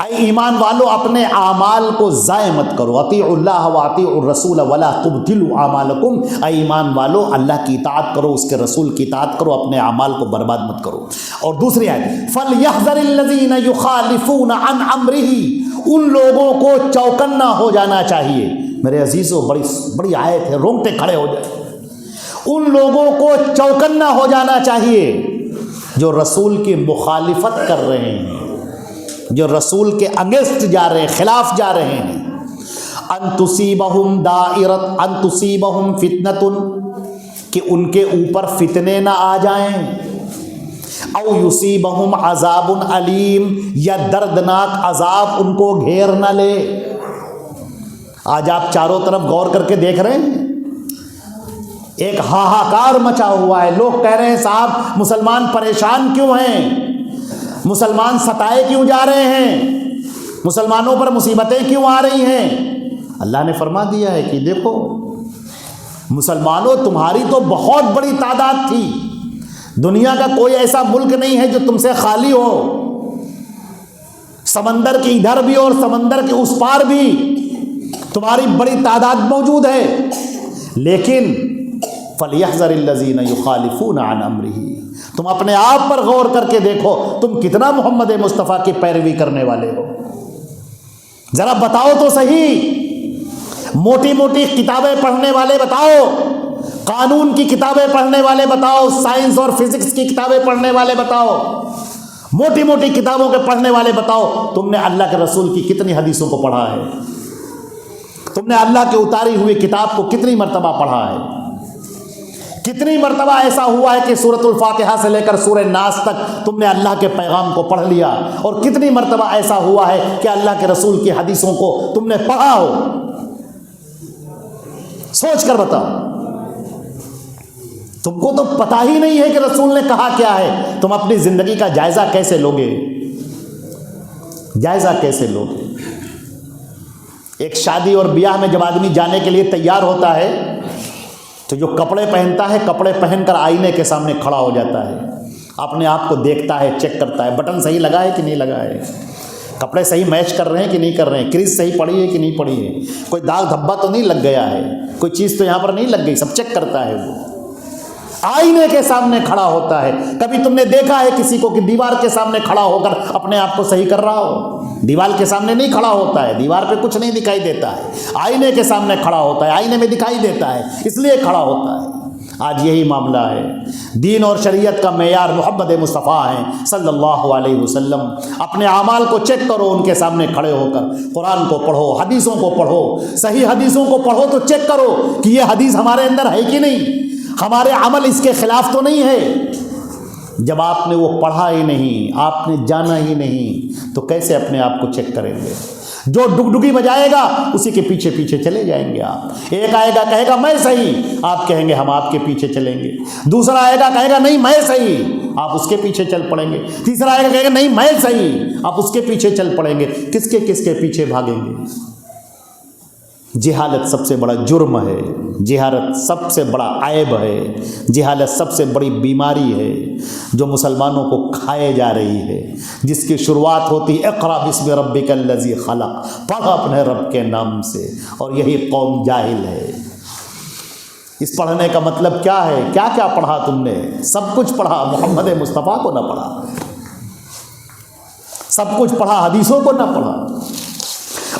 Speaker 1: اے ایمان والو، اپنے اعمال کو ضائع مت کرو. اطیعوا اللہ واطیعوا الرسول ولا تبطلوا اعمالکم. اے ایمان والو، اللہ کی اطاعت کرو، اس کے رسول کی اطاعت کرو، اپنے اعمال کو برباد مت کرو. اور دوسری آیت، فَلْيَحْذَرِ الَّذِينَ يُخَالِفُونَ عَنْ أَمْرِهِ. ان لوگوں کو چوکنا ہو جانا چاہیے. میرے عزیزو، بڑی آیت ہے، رونگٹے کھڑے ہو جائیں. ان لوگوں کو چوکنا ہو جانا چاہیے جو رسول کی مخالفت کر رہے ہیں، جو رسول کے اگینسٹ جا رہے ہیں، خلاف جا رہے ہیں. ان تصیبہم فتنۃ، کہ ان کے اوپر فتنے نہ آ جائیں. او یصیبہم عذاب علیم، یا دردناک عذاب ان کو گھیر نہ لے. آج آپ چاروں طرف غور کر کے دیکھ رہے ہیں، ایک ہاہاکار مچا ہوا ہے. لوگ کہہ رہے ہیں صاحب مسلمان پریشان کیوں ہیں، مسلمان ستائے کیوں جا رہے ہیں، مسلمانوں پر مصیبتیں کیوں آ رہی ہیں. اللہ نے فرما دیا ہے کہ دیکھو مسلمانوں، تمہاری تو بہت بڑی تعداد تھی. دنیا کا کوئی ایسا ملک نہیں ہے جو تم سے خالی ہو. سمندر کے ادھر بھی اور سمندر کے اس پار بھی تمہاری بڑی تعداد موجود ہے. لیکن فَلْيَحْذَرِ الَّذِينَ يُخَالِفُونَ عَنْ أَمْرِهِ. تم اپنے آپ پر غور کر کے دیکھو، تم کتنا محمد مصطفیٰ کی پیروی کرنے والے ہو. ذرا بتاؤ تو صحیح. موٹی موٹی کتابیں پڑھنے والے بتاؤ، قانون کی کتابیں پڑھنے والے بتاؤ، سائنس اور فزکس کی کتابیں پڑھنے والے بتاؤ، موٹی موٹی کتابوں کے پڑھنے والے بتاؤ، تم نے اللہ کے رسول کی کتنی حدیثوں کو پڑھا ہے؟ تم نے اللہ کی اتاری ہوئی کتاب کو کتنی مرتبہ پڑھا ہے؟ کتنی مرتبہ ایسا ہوا ہے کہ سورۃ الفاتحہ سے لے کر سورہ ناس تک تم نے اللہ کے پیغام کو پڑھ لیا؟ اور کتنی مرتبہ ایسا ہوا ہے کہ اللہ کے رسول کی حدیثوں کو تم نے پڑھا ہو؟ سوچ کر بتاؤ. تم کو تو پتہ ہی نہیں ہے کہ رسول نے کہا کیا ہے. تم اپنی زندگی کا جائزہ کیسے لوگے؟ جائزہ کیسے لوگے؟ ایک شادی اور بیاہ میں جب آدمی جانے کے لیے تیار ہوتا ہے تو جو کپڑے پہنتا ہے، کپڑے پہن کر آئینے کے سامنے کھڑا ہو جاتا ہے، اپنے آپ کو دیکھتا ہے، چیک کرتا ہے بٹن صحیح لگا ہے کہ نہیں لگا ہے، کپڑے صحیح میچ کر رہے ہیں کہ نہیں کر رہے ہیں، کریز صحیح پڑی ہے کہ نہیں پڑی ہے، کوئی داغ دھبا تو نہیں لگ گیا ہے، کوئی چیز تو یہاں پر نہیں لگ گئی. سب چیک کرتا ہے. وہ آئینے کے سامنے کھڑا ہوتا ہے. کبھی تم نے دیکھا ہے کسی کو کہ دیوار کے سامنے کھڑا ہو کر اپنے آپ کو صحیح کر رہا ہو؟ دیوار کے سامنے نہیں کھڑا ہوتا ہے، دیوار پہ کچھ نہیں دکھائی دیتا ہے. آئینے کے سامنے کھڑا ہوتا ہے، آئینے میں دکھائی دیتا ہے، اس لیے کھڑا ہوتا ہے. آج یہی معاملہ ہے۔ دین اور شریعت کا معیار محمد مصطفیٰ ہیں صلی اللہ علیہ وسلم۔ اپنے اعمال کو چیک کرو، ان کے سامنے کھڑے ہو کر قرآن کو پڑھو، حدیثوں کو پڑھو، صحیح حدیثوں کو پڑھو تو چیک کرو کہ یہ حدیث ہمارے اندر ہے کہ نہیں، ہمارے عمل اس کے خلاف تو نہیں ہے۔ جب آپ نے وہ پڑھا ہی نہیں، آپ نے جانا ہی نہیں، تو کیسے اپنے آپ کو چیک کریں گے؟ جو ڈگڈگی بجائے گا اسی کے پیچھے پیچھے چلے جائیں گے آپ۔ ایک آئے گا کہے گا میں صحیح، آپ کہیں گے ہم آپ کے پیچھے چلیں گے۔ دوسرا آئے گا کہے گا نہیں میں صحیح، آپ اس کے پیچھے چل پڑیں گے۔ تیسرا آئے گا کہے گا نہیں میں صحیح، آپ اس کے پیچھے چل پڑیں گے۔ کس کے پیچھے بھاگیں گے؟ جہالت سب سے بڑا جرم ہے، جہالت سب سے بڑا عیب ہے، جہالت سب سے بڑی بیماری ہے جو مسلمانوں کو کھائے جا رہی ہے، جس کی شروعات ہوتی اقرا بسم ربک الذی خلق، پڑھ اپنے رب کے نام سے، اور یہی قوم جاہل ہے۔ اس پڑھنے کا مطلب کیا ہے؟ کیا کیا پڑھا تم نے؟ سب کچھ پڑھا، محمد مصطفیٰ کو نہ پڑھا، سب کچھ پڑھا، حدیثوں کو نہ پڑھا۔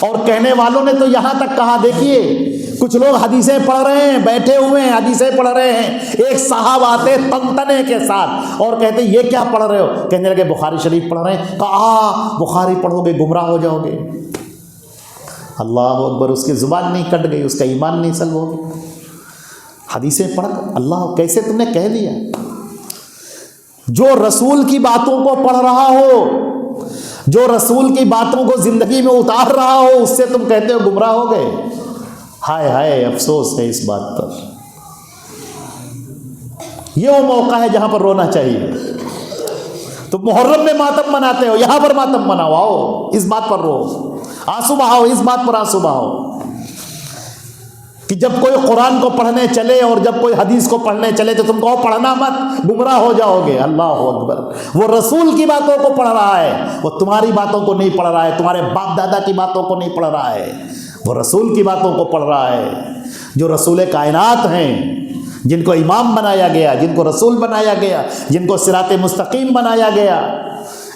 Speaker 1: اور کہنے والوں نے تو یہاں تک کہا، دیکھیے کچھ لوگ حدیثیں پڑھ رہے ہیں، بیٹھے ہوئے ہیں حدیثیں پڑھ رہے ہیں، ایک صاحب آتے تنتنے کے ساتھ اور کہتے یہ کیا پڑھ رہے ہو؟ کہنے لگے بخاری شریف پڑھ رہے ہیں۔ کہا بخاری پڑھو گے گمراہ ہو جاؤ گے۔ اللہ اکبر، اس کی زبان نہیں کٹ گئی، اس کا ایمان نہیں سلب ہو گیا۔ حدیثیں پڑھ کر اللہ کیسے تم نے کہہ دیا؟ جو رسول کی باتوں کو پڑھ رہا ہو، جو رسول کی باتوں کو زندگی میں اتار رہا ہو، اس سے تم کہتے ہو گمراہ ہو گئے۔ ہائے ہائے، افسوس ہے اس بات پر۔ یہ وہ موقع ہے جہاں پر رونا چاہیے۔ تم محرم میں ماتم مناتے ہو، یہاں پر ماتم مناؤ، آؤ اس بات پر رو، آنسو بہاؤ، اس بات پر آنسو بہاؤ کہ جب کوئی قرآن کو پڑھنے چلے اور جب کوئی حدیث کو پڑھنے چلے تو تم کہو پڑھنا مت، گمراہ ہو جاؤ گے۔ اللہ اکبر، وہ رسول کی باتوں کو پڑھ رہا ہے، وہ تمہاری باتوں کو نہیں پڑھ رہا ہے، تمہارے باپ دادا کی باتوں کو نہیں پڑھ رہا ہے، وہ رسول کی باتوں کو پڑھ رہا ہے، جو رسول کائنات ہیں، جن کو امام بنایا گیا، جن کو رسول بنایا گیا، جن کو صراط مستقیم بنایا گیا،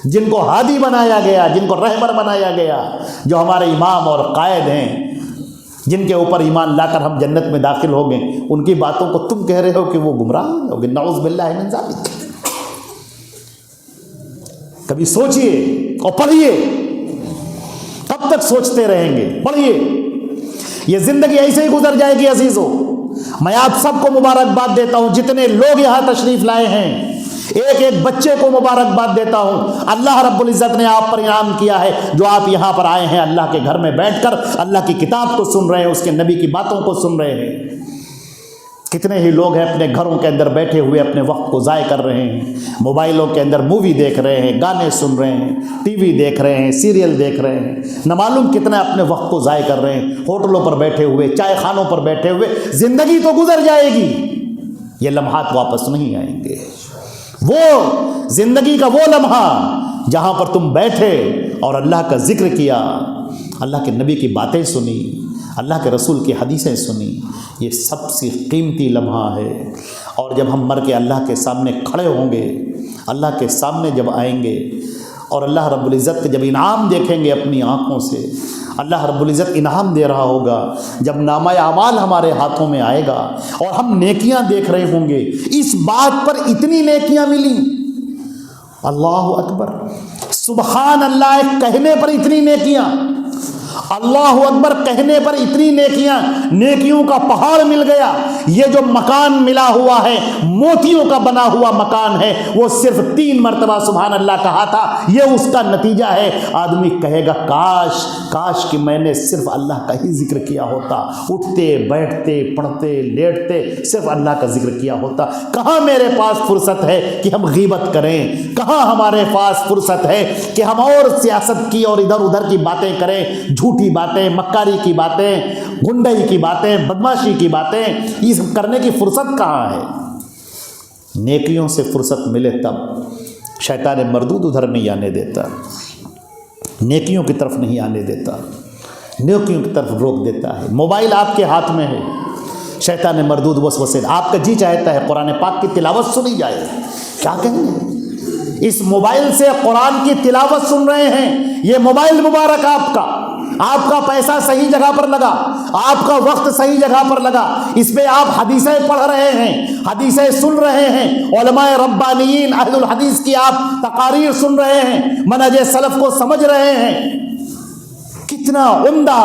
Speaker 1: جن کو ہادی بنایا گیا، جن کو رہبر بنایا گیا، جو ہمارے امام اور قائد ہیں، جن کے اوپر ایمان لا کر ہم جنت میں داخل ہو گئے، ان کی باتوں کو تم کہہ رہے ہو کہ وہ گمراہ ہو جاؤ گے۔ نعوذ باللہ من ذالک۔ کبھی سوچئے اور پڑھیے، کب تک سوچتے رہیں گے؟ پڑھیے، یہ زندگی ایسے ہی گزر جائے گی عزیزو۔ میں آپ سب کو مبارکباد دیتا ہوں، جتنے لوگ یہاں تشریف لائے ہیں، ایک ایک بچے کو مبارکباد دیتا ہوں۔ اللہ رب العزت نے آپ پر انعام کیا ہے جو آپ یہاں پر آئے ہیں، اللہ کے گھر میں بیٹھ کر اللہ کی کتاب کو سن رہے ہیں، اس کے نبی کی باتوں کو سن رہے ہیں۔ کتنے ہی لوگ ہیں اپنے گھروں کے اندر بیٹھے ہوئے اپنے وقت کو ضائع کر رہے ہیں، موبائلوں کے اندر مووی دیکھ رہے ہیں، گانے سن رہے ہیں، ٹی وی دیکھ رہے ہیں، سیریل دیکھ رہے ہیں، نہ معلوم کتنے اپنے وقت کو ضائع کر رہے ہیں، ہوٹلوں پر بیٹھے ہوئے، چائے خانوں پر بیٹھے ہوئے۔ زندگی تو گزر جائے گی، یہ لمحات واپس نہیں آئیں گے۔ وہ زندگی کا وہ لمحہ جہاں پر تم بیٹھے اور اللہ کا ذکر کیا، اللہ کے نبی کی باتیں سنی، اللہ کے رسول کی حدیثیں سنی، یہ سب سے قیمتی لمحہ ہے۔ اور جب ہم مر کے اللہ کے سامنے کھڑے ہوں گے، اللہ کے سامنے جب آئیں گے اور اللہ رب العزت کے جب انعام دیکھیں گے اپنی آنکھوں سے، اللہ رب العزت انعام دے رہا ہوگا، جب نامہ اعمال ہمارے ہاتھوں میں آئے گا اور ہم نیکیاں دیکھ رہے ہوں گے، اس بات پر اتنی نیکیاں ملی، اللہ اکبر، سبحان اللہ کہنے پر اتنی نیکیاں، اللہ اکبر کہنے پر اتنی نیکیاں، نیکیوں کا پہاڑ مل گیا۔ یہ جو مکان ملا ہوا ہے، موتیوں کا بنا ہوا مکان ہے، وہ صرف 3 مرتبہ سبحان اللہ کہا تھا، یہ اس کا نتیجہ ہے۔ آدمی کہے گا کاش کاش کہ میں نے صرف اللہ کا ہی ذکر کیا ہوتا، اٹھتے بیٹھتے پڑھتے لیٹتے صرف اللہ کا ذکر کیا ہوتا۔ کہاں میرے پاس فرصت ہے کہ ہم غیبت کریں، کہاں ہمارے پاس فرصت ہے کہ ہم اور سیاست کی اور ادھر ادھر کی باتیں کریں، جھوٹی باتیں، مکاری کی باتیں، گنڈائی کی باتیں، بدماشی کی باتیں، یہ سب کرنے کی فرصت کہاں ہے؟ نیکیوں سے فرصت ملے تب۔ شیطان مردود ادھر نہیں آنے دیتا، نیکیوں کی طرف نہیں آنے دیتا، نیکیوں کی طرف روک دیتا ہے۔ موبائل آپ کے ہاتھ میں ہے، شیطان مردود وسوسے، آپ کا جی چاہتا ہے قرآن پاک کی تلاوت سنی جائے، کیا کہیں گے؟ اس موبائل سے قرآن کی تلاوت سن رہے ہیں، یہ موبائل مبارک آپ کا، آپ کا پیسہ صحیح جگہ پر لگا، آپ کا وقت صحیح جگہ پر لگا، اس پہ آپ حدیثیں پڑھ رہے ہیں، حدیثیں سن رہے ہیں، علماء ربانیین اہل الحدیث کی آپ تقاریر سن رہے ہیں، منہج سلف کو سمجھ رہے ہیں، کتنا عمدہ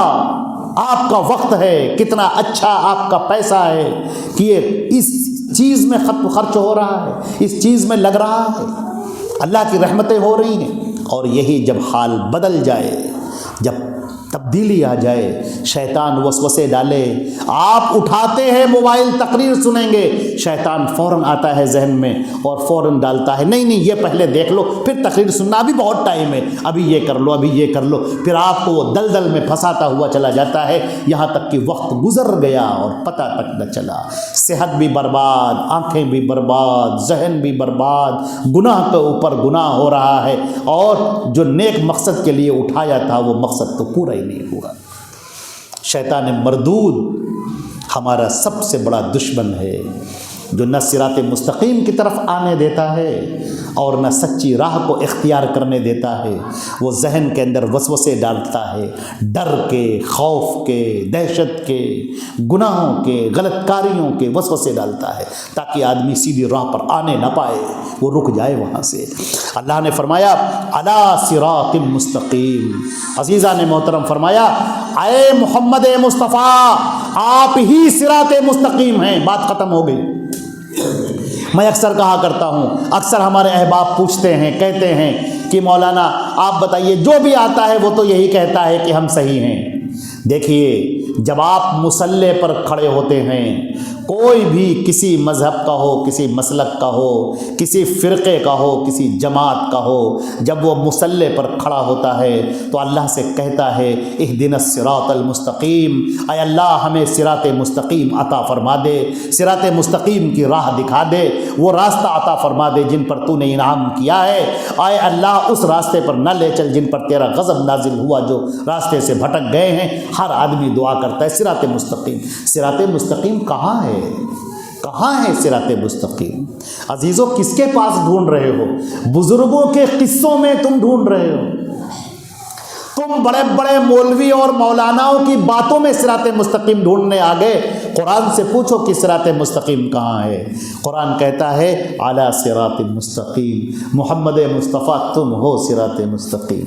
Speaker 1: آپ کا وقت ہے، کتنا اچھا آپ کا پیسہ ہے کہ یہ اس چیز میں خرچ ہو رہا ہے، اس چیز میں لگ رہا ہے، اللہ کی رحمتیں ہو رہی ہیں۔ اور یہی جب حال بدل جائے، جب تبدیلی آ جائے، شیطان وسوسے ڈالے، آپ اٹھاتے ہیں موبائل تقریر سنیں گے، شیطان فوراً آتا ہے ذہن میں اور فوراً ڈالتا ہے نہیں یہ پہلے دیکھ لو پھر تقریر سننا، ابھی بہت ٹائم ہے، ابھی یہ کر لو، ابھی یہ کر لو، پھر آپ کو وہ دلدل میں پھنساتا ہوا چلا جاتا ہے، یہاں تک کہ وقت گزر گیا اور پتہ تک نہ چلا، صحت بھی برباد، آنکھیں بھی برباد، ذہن بھی برباد، گناہ کے اوپر گناہ ہو رہا ہے، اور جو نیک مقصد کے لیے اٹھایا تھا وہ مقصد تو پورا نہیں ہوا۔ شیطان مردود ہمارا سب سے بڑا دشمن ہے، جو نہ صراط مستقیم کی طرف آنے دیتا ہے اور نہ سچی راہ کو اختیار کرنے دیتا ہے۔ وہ ذہن کے اندر وسوسے ڈالتا ہے، ڈر کے، خوف کے، دہشت کے، گناہوں کے، غلط کاریوں کے وسوسے ڈالتا ہے تاکہ آدمی سیدھی راہ پر آنے نہ پائے، وہ رک جائے وہاں سے۔ اللہ نے فرمایا علی صراط مستقیم، عزیزان محترم فرمایا اے محمد مصطفیٰ آپ ہی صراط مستقیم ہیں، بات ختم ہو گئی۔ میں اکثر کہا کرتا ہوں، اکثر ہمارے احباب پوچھتے ہیں، کہتے ہیں کہ مولانا آپ بتائیے، جو بھی آتا ہے وہ تو یہی کہتا ہے کہ ہم صحیح ہیں۔ دیکھیے جب آپ مصلی پر کھڑے ہوتے ہیں، کوئی بھی کسی مذہب کا ہو، کسی مسلک کا ہو، کسی فرقے کا ہو، کسی جماعت کا ہو، جب وہ مصلی پر کھڑا ہوتا ہے تو اللہ سے کہتا ہے اہدنا الصراط المستقیم، اے اللہ ہمیں صراط مستقیم عطا فرما دے، صراط مستقیم کی راہ دکھا دے، وہ راستہ عطا فرما دے جن پر تو نے انعام کیا ہے، اے اللہ اس راستے پر نہ لے چل جن پر تیرا غضب نازل ہوا، جو راستے سے بھٹک گئے ہیں۔ ہر آدمی دعا کرتا ہے صراط مستقیم۔ صراط مستقیم کہاں ہے؟ کہاں ہے صراط مستقیم؟ عزیزو کس کے پاس ڈھونڈ رہے ہو؟ بزرگوں کے قصوں میں تم ڈھونڈ رہے ہو، تم بڑے بڑے مولوی اور مولاناؤں کی باتوں میں صراط مستقیم ڈھونڈنے آگے۔ قرآن سے پوچھو کہ صراط مستقیم کہاں ہے؟ قرآن کہتا ہے اعلی صراط مستقیم، محمد مصطفیٰ تم ہو صراط مستقیم۔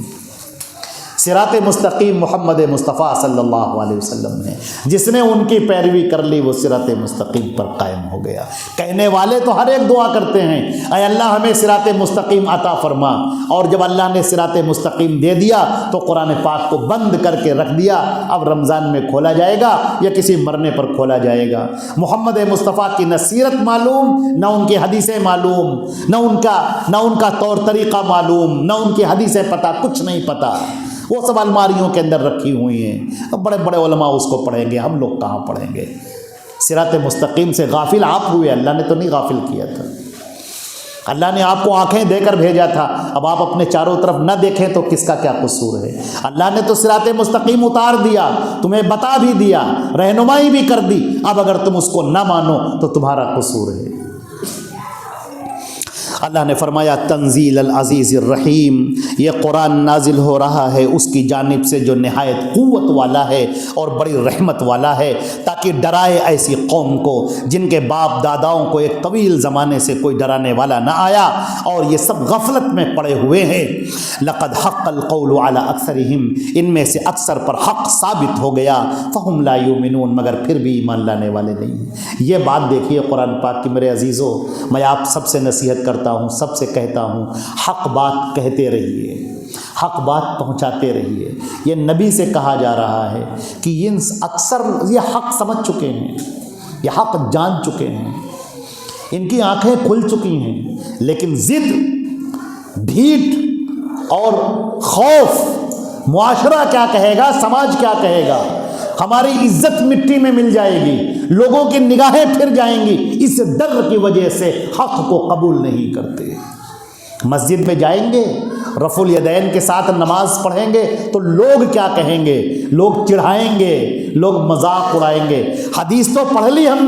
Speaker 1: صراط مستقیم محمد مصطفیٰ صلی اللہ علیہ وسلم ہے، جس نے ان کی پیروی کر لی وہ صراط مستقیم پر قائم ہو گیا۔ کہنے والے تو ہر ایک دعا کرتے ہیں اے اللہ ہمیں صراط مستقیم عطا فرما، اور جب اللہ نے صراط مستقیم دے دیا تو قرآن پاک کو بند کر کے رکھ دیا، اب رمضان میں کھولا جائے گا یا کسی مرنے پر کھولا جائے گا۔ محمد مصطفیٰ کی نہ سیرت معلوم، نہ ان کی حدیثیں معلوم، نہ ان کا طور طریقہ معلوم، نہ ان کی حدیثیں پتہ، کچھ نہیں پتہ، وہ سب الماریوں کے اندر رکھی ہوئی ہیں۔ بڑے بڑے علماء اس کو پڑھیں گے، ہم لوگ کہاں پڑھیں گے؟ صراط مستقیم سے غافل آپ ہوئے، اللہ نے تو نہیں غافل کیا تھا۔ اللہ نے آپ کو آنکھیں دے کر بھیجا تھا، اب آپ اپنے چاروں طرف نہ دیکھیں تو کس کا کیا قصور ہے؟ اللہ نے تو صراط مستقیم اتار دیا، تمہیں بتا بھی دیا، رہنمائی بھی کر دی، اب اگر تم اس کو نہ مانو تو تمہارا قصور ہے۔ اللہ نے فرمایا تنزیل العزیز الرحیم، یہ قرآن نازل ہو رہا ہے اس کی جانب سے جو نہایت قوت والا ہے اور بڑی رحمت والا ہے، تاکہ ڈرائے ایسی قوم کو جن کے باپ داداؤں کو ایک طویل زمانے سے کوئی ڈرانے والا نہ آیا اور یہ سب غفلت میں پڑے ہوئے ہیں۔ لقد حق القول علی اکثرہم، ان میں سے اکثر پر حق ثابت ہو گیا، فہم لا یؤمنون، مگر پھر بھی ایمان لانے والے نہیں ہیں۔ یہ بات دیکھیے قرآن پاک کی میرے عزیزو، میں آپ سب سے نصیحت کرتا ہوں، سب سے کہتا ہوں، حق بات کہتے رہیے، حق بات پہنچاتے رہیے۔ یہ نبی سے کہا جا رہا ہے کہ یہ اکثر یہ حق سمجھ چکے ہیں، یہ حق جان چکے ہیں، ان کی آنکھیں کھل چکی ہیں، لیکن ضد، ڈھیٹ اور خوف، معاشرہ کیا کہے گا، سماج کیا کہے گا، ہماری عزت مٹی میں مل جائے گی، لوگوں کی نگاہیں پھر جائیں گی، اس ڈر کی وجہ سے حق کو قبول نہیں کرتے۔ مسجد میں جائیں گے، رفع الیدین کے ساتھ نماز پڑھیں گے تو لوگ کیا کہیں گے؟ لوگ چڑھائیں گے، لوگ مذاق اڑائیں گے۔ حدیث تو پڑھ لی ہم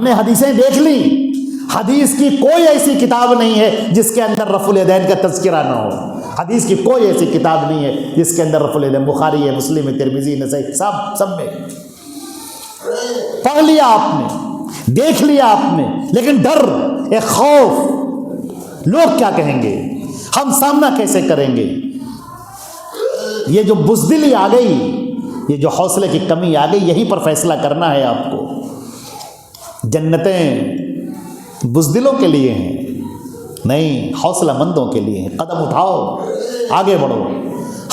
Speaker 1: نے حدیثیں دیکھ لی، حدیث کی کوئی ایسی کتاب نہیں ہے جس کے اندر رفع الیدین کا تذکرہ نہ ہو۔ حدیث کی کوئی ایسی کتاب نہیں ہے جس کے اندر رفع الیدین، بخاری ہے، مسلم ہے، ترمذی، نسائی، سب میں پڑھ لیا آپ نے، دیکھ لیا آپ نے، لیکن ڈر، ایک خوف، لوگ کیا کہیں گے، ہم سامنا کیسے کریں گے، یہ جو بزدلی آ گئی، یہ جو حوصلے کی کمی آ گئی، یہیں پر فیصلہ کرنا ہے آپ کو۔ جنتیں بزدلوں کے لیے ہیں نہیں، حوصلہ مندوں کے لیے ہیں۔ قدم اٹھاؤ، آگے بڑھو،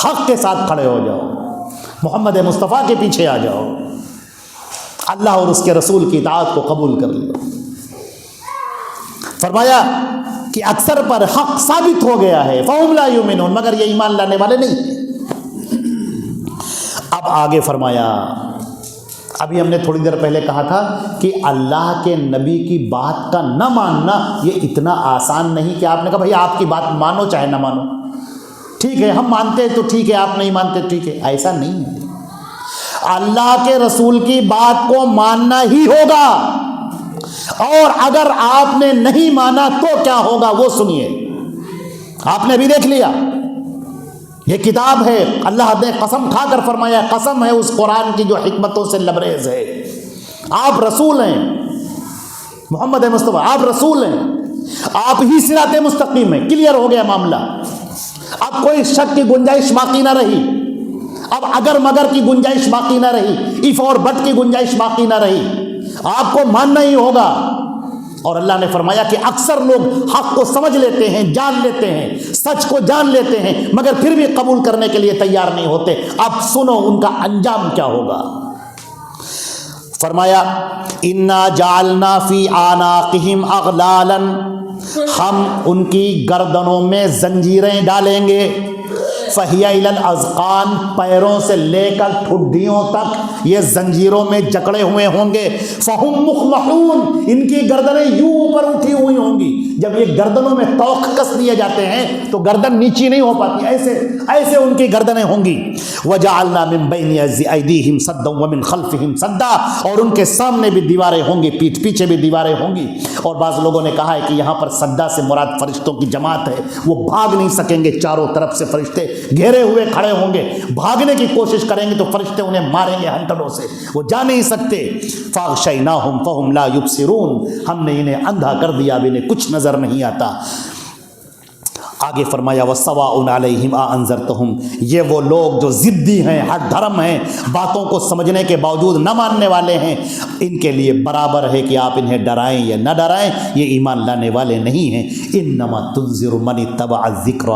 Speaker 1: حق کے ساتھ کھڑے ہو جاؤ، محمد مصطفیٰ کے پیچھے آ جاؤ، اللہ اور اس کے رسول کی اطاعت کو قبول کر لو۔ فرمایا کہ اکثر پر حق ثابت ہو گیا ہے، فَهُمْ لَا يُؤْمِنُونَ، مگر یہ ایمان لانے والے نہیں ہیں۔ اب آگے فرمایا، ابھی ہم نے تھوڑی دیر پہلے کہا تھا کہ اللہ کے نبی کی بات کا نہ ماننا یہ اتنا آسان نہیں کہ آپ نے کہا بھائی آپ کی بات مانو چاہے نہ مانو، ٹھیک ہے ہم مانتے ہیں تو ٹھیک ہے، آپ نہیں مانتے ٹھیک ہے، ایسا نہیں ہے۔ اللہ کے رسول کی بات کو ماننا ہی ہوگا، اور اگر آپ نے نہیں مانا تو کیا ہوگا وہ سنیے۔ آپ نے ابھی دیکھ لیا، یہ کتاب ہے، اللہ نے قسم کھا کر فرمایا، قسم ہے اس قرآن کی جو حکمتوں سے لبریز ہے۔ آپ رسول ہیں، محمد مصطفیٰ آپ رسول ہیں، آپ ہی صراط مستقیم ہیں، کلیئر ہو گیا معاملہ۔ اب کوئی شک کی گنجائش باقی نہ رہی، اب اگر مگر کی گنجائش باقی نہ رہی، اف اور بٹ کی گنجائش باقی نہ رہی، آپ کو ماننا ہی ہوگا۔ اور اللہ نے فرمایا کہ اکثر لوگ حق کو سمجھ لیتے ہیں، جان لیتے ہیں، سچ کو جان لیتے ہیں، مگر پھر بھی قبول کرنے کے لیے تیار نہیں ہوتے۔ اب سنو ان کا انجام کیا ہوگا۔ فرمایا انا جعلنا فی اعناقہم اغلالا، ہم ان کی گردنوں میں زنجیریں ڈالیں گے، فہی الی الاذقان، پیروں سے لے کر ٹھڈیوں تک یہ زنجیروں میں جکڑے ہوئے ہوں گے، فہم مقمحون، ان کی گردنیں یوں اوپر اٹھی ہوئی ہوں گی۔ جب یہ گردنوں میں توق کس دیے جاتے ہیں تو گردن نیچی نہیں ہو پاتی، ایسے ان کی گردنیں ہوں گی۔ وجعلنا من بین ایدیہم سدا ومن خلفہم سدا، اور ان کے سامنے بھی دیواریں ہوں گی، پیٹھ پیچھے بھی دیواریں ہوں گی۔ اور بعض لوگوں نے کہا ہے کہ یہاں پر سدا سے مراد فرشتوں کی جماعت ہے، وہ بھاگ نہیں سکیں گے، چاروں طرف سے فرشتے گھیرے ہوئے کھڑے ہوں گے، بھاگنے کی کوشش کریں گے تو فرشتے انہیں ماریں گے ہنٹڑوں سے، وہ جا نہیں سکتے۔ فاغشیناہم فہم لا یبصرون، ہم نے انہیں اندھا کر دیا، اب انہیں کچھ نظر نہیں آتا۔ آگے فرمایا وَسَوَاءٌ عَلَيْهِمْ أَأَنذَرْتَهُمْ، یہ وہ لوگ جو ضدی ہیں، ہٹ دھرم ہیں، باتوں کو سمجھنے کے باوجود نہ ماننے والے ہیں، ان کے لیے برابر ہے کہ آپ انہیں ڈرائیں یا نہ ڈرائیں، یہ ایمان لانے والے نہیں ہیں۔ انما تنذر من اتبع الذکر،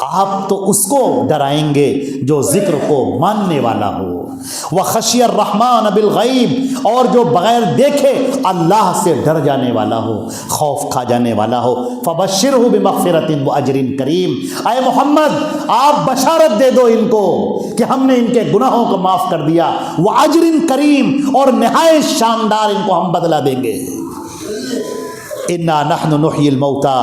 Speaker 1: آپ تو اس کو ڈرائیں گے جو ذکر کو ماننے والا ہو۔ وخشی الرحمن بالغیب، اور جو بغیر دیکھے اللہ سے ڈر جانے والا ہو، خوف کھا جانے والا ہو۔ فبشرہ بمغفرۃ واجر کریم، اے محمد آپ بشارت دے دو ان کو کہ ہم نے ان کے گناہوں کو معاف کر دیا، واجر کریم، اور نہایت شاندار ان کو ہم بدلہ دیں گے۔ انا نحن نحیی الموتى،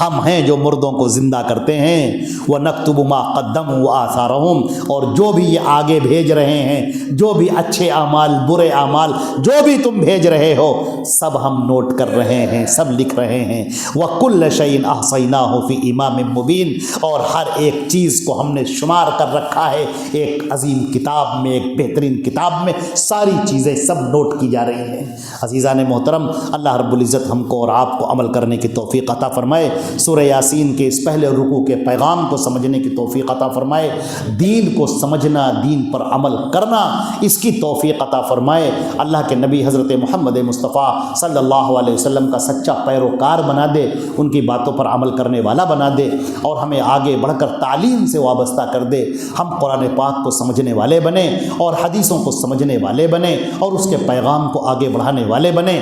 Speaker 1: ہم ہیں جو مردوں کو زندہ کرتے ہیں، ونکتب ما قدموا وآثارہم، اور جو بھی یہ آگے بھیج رہے ہیں، جو بھی اچھے اعمال برے اعمال جو بھی تم بھیج رہے ہو، سب ہم نوٹ کر رہے ہیں، سب لکھ رہے ہیں۔ وکل شیء احصیناہ فی امام مبین، اور ہر ایک چیز کو ہم نے شمار کر رکھا ہے ایک عظیم کتاب میں، ایک بہترین کتاب میں، ساری چیزیں سب نوٹ کی جا رہی ہیں۔ عزیزان محترم، اللہ رب العزت ہم کو اور آپ کو عمل کرنے کی توفیق عطا فرمائے، سورہ یاسین کے اس پہلے رکوع کے پیغام کو سمجھنے کی توفیق عطا فرمائے، دین کو سمجھنا، دین پر عمل کرنا، اس کی توفیق عطا فرمائے۔ اللہ کے نبی حضرت محمد مصطفیٰ صلی اللہ علیہ وسلم کا سچا پیروکار بنا دے، ان کی باتوں پر عمل کرنے والا بنا دے، اور ہمیں آگے بڑھ کر تعلیم سے وابستہ کر دے۔ ہم قرآن پاک کو سمجھنے والے بنیں، اور حدیثوں کو سمجھنے والے بنیں، اور اس کے پیغام کو آگے بڑھانے والے بنیں۔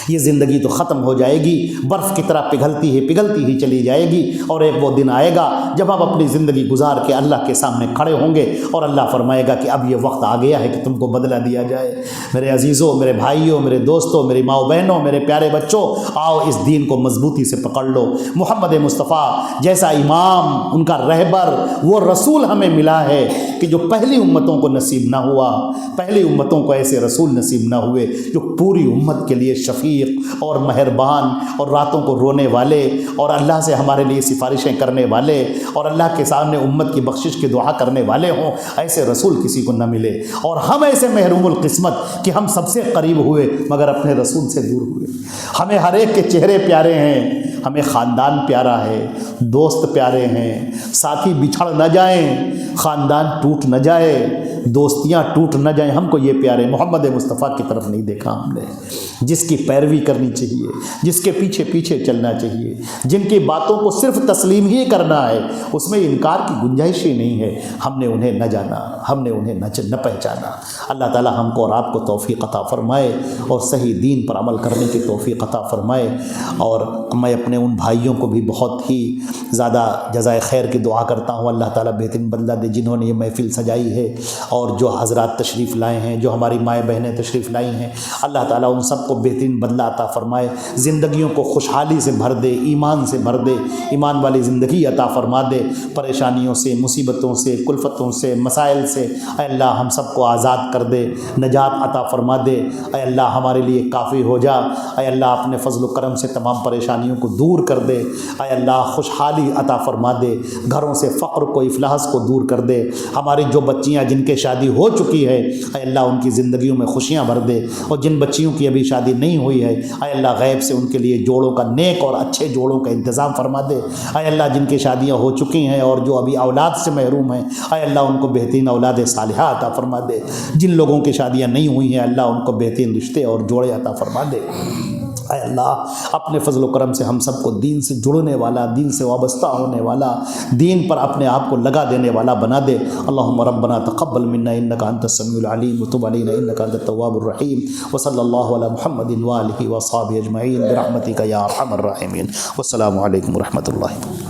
Speaker 1: یہ زندگی تو ختم ہو جائے گی، برف کی طرح پگھلتی ہی چلی جائے گی، اور ایک وہ دن آئے گا جب ہم اپنی زندگی گزار کے اللہ کے سامنے کھڑے ہوں گے، اور اللہ فرمائے گا کہ اب یہ وقت آ گیا ہے کہ تم کو بدلہ دیا جائے۔ میرے عزیزوں، میرے بھائیوں، میرے دوستوں، میری ماؤں بہنوں، میرے پیارے بچوں، آؤ اس دین کو مضبوطی سے پکڑ لو۔ محمد مصطفیٰ جیسا امام، ان کا رہبر، وہ رسول ہمیں ملا ہے کہ جو پہلی امتوں کو نصیب نہ ہوا، پہلی امتوں کو ایسے رسول نصیب نہ ہوئے جو پوری امت کے لیے شفیع رفیق اور مہربان اور راتوں کو رونے والے اور اللہ سے ہمارے لیے سفارشیں کرنے والے اور اللہ کے سامنے امت کی بخشش کی دعا کرنے والے ہوں، ایسے رسول کسی کو نہ ملے۔ اور ہم ایسے محروم القسمت کہ ہم سب سے قریب ہوئے مگر اپنے رسول سے دور ہوئے۔ ہمیں ہر ایک کے چہرے پیارے ہیں، ہمیں خاندان پیارا ہے، دوست پیارے ہیں، ساتھی بچھڑ نہ جائیں، خاندان ٹوٹ نہ جائے، دوستیاں ٹوٹ نہ جائیں، ہم کو یہ پیارے محمد مصطفیٰ کی طرف نہیں دیکھا ہم نے، جس کی پیروی کرنی چاہیے، جس کے پیچھے پیچھے چلنا چاہیے، جن کی باتوں کو صرف تسلیم ہی کرنا ہے، اس میں انکار کی گنجائش ہی نہیں ہے۔ ہم نے انہیں نہ جانا، ہم نے انہیں نہ پہچانا۔ اللہ تعالی ہم کو اور آپ کو توفیق عطا فرمائے اور صحیح دین پر عمل کرنے کی توفیق عطا فرمائے۔ اور میں اپنے ان بھائیوں کو بھی بہت ہی زیادہ جزائے خیر کی دعا کرتا ہوں، اللہ تعالیٰ بہترین بدلہ دے، جنہوں نے یہ محفل سجائی ہے اور جو حضرات تشریف لائے ہیں، جو ہماری مائیں بہنیں تشریف لائی ہیں، اللہ تعالیٰ ان سب کو بہترین بدلہ عطا فرمائے، زندگیوں کو خوشحالی سے بھر دے، ایمان سے بھر دے، ایمان والی زندگی عطا فرما دے، پریشانیوں سے، مصیبتوں سے، کلفتوں سے، مسائل سے اے اللہ ہم سب کو آزاد کر دے، نجات عطا فرما دے، اے اللہ ہمارے لیے کافی ہو جا، اے اللہ اپنے فضل و کرم سے تمام پریشانیوں کو دور کر دے، اے اللہ خوشحالی عطا فرما دے، گھروں سے فقر کو، افلاس کو دور کر دے، ہماری جو بچیاں جن کے شادی ہو چکی ہے اے اللہ ان کی زندگیوں میں خوشیاں بھر دے، اور جن بچیوں کی ابھی شادی نہیں ہوئی ہے اے اللہ غیب سے ان کے لیے جوڑوں کا، نیک اور اچھے جوڑوں کا انتظام فرما دے، اے اللہ جن کی شادیاں ہو چکی ہیں اور جو ابھی اولاد سے محروم ہیں اے اللہ ان کو بہترین اولاد صالحہ عطا فرما دے، جن لوگوں کی شادیاں نہیں ہوئی ہیں اللہ ان کو بہترین رشتے اور جوڑے عطا فرما دے۔ اے اللہ اپنے فضل و کرم سے ہم سب کو دین سے جڑنے والا، دین سے وابستہ ہونے والا، دین پر اپنے آپ کو لگا دینے والا بنا دے۔ اللہم ربنا تقبل منا انک انت السمیع العلیم وتب علینا انک انت التواب الرحیم، وصلی اللہ علی محمد وآلہ وصحبہ اجمعین برحمتک یا ارحم الراحمین۔ والسلام علیکم ورحمۃ اللہ۔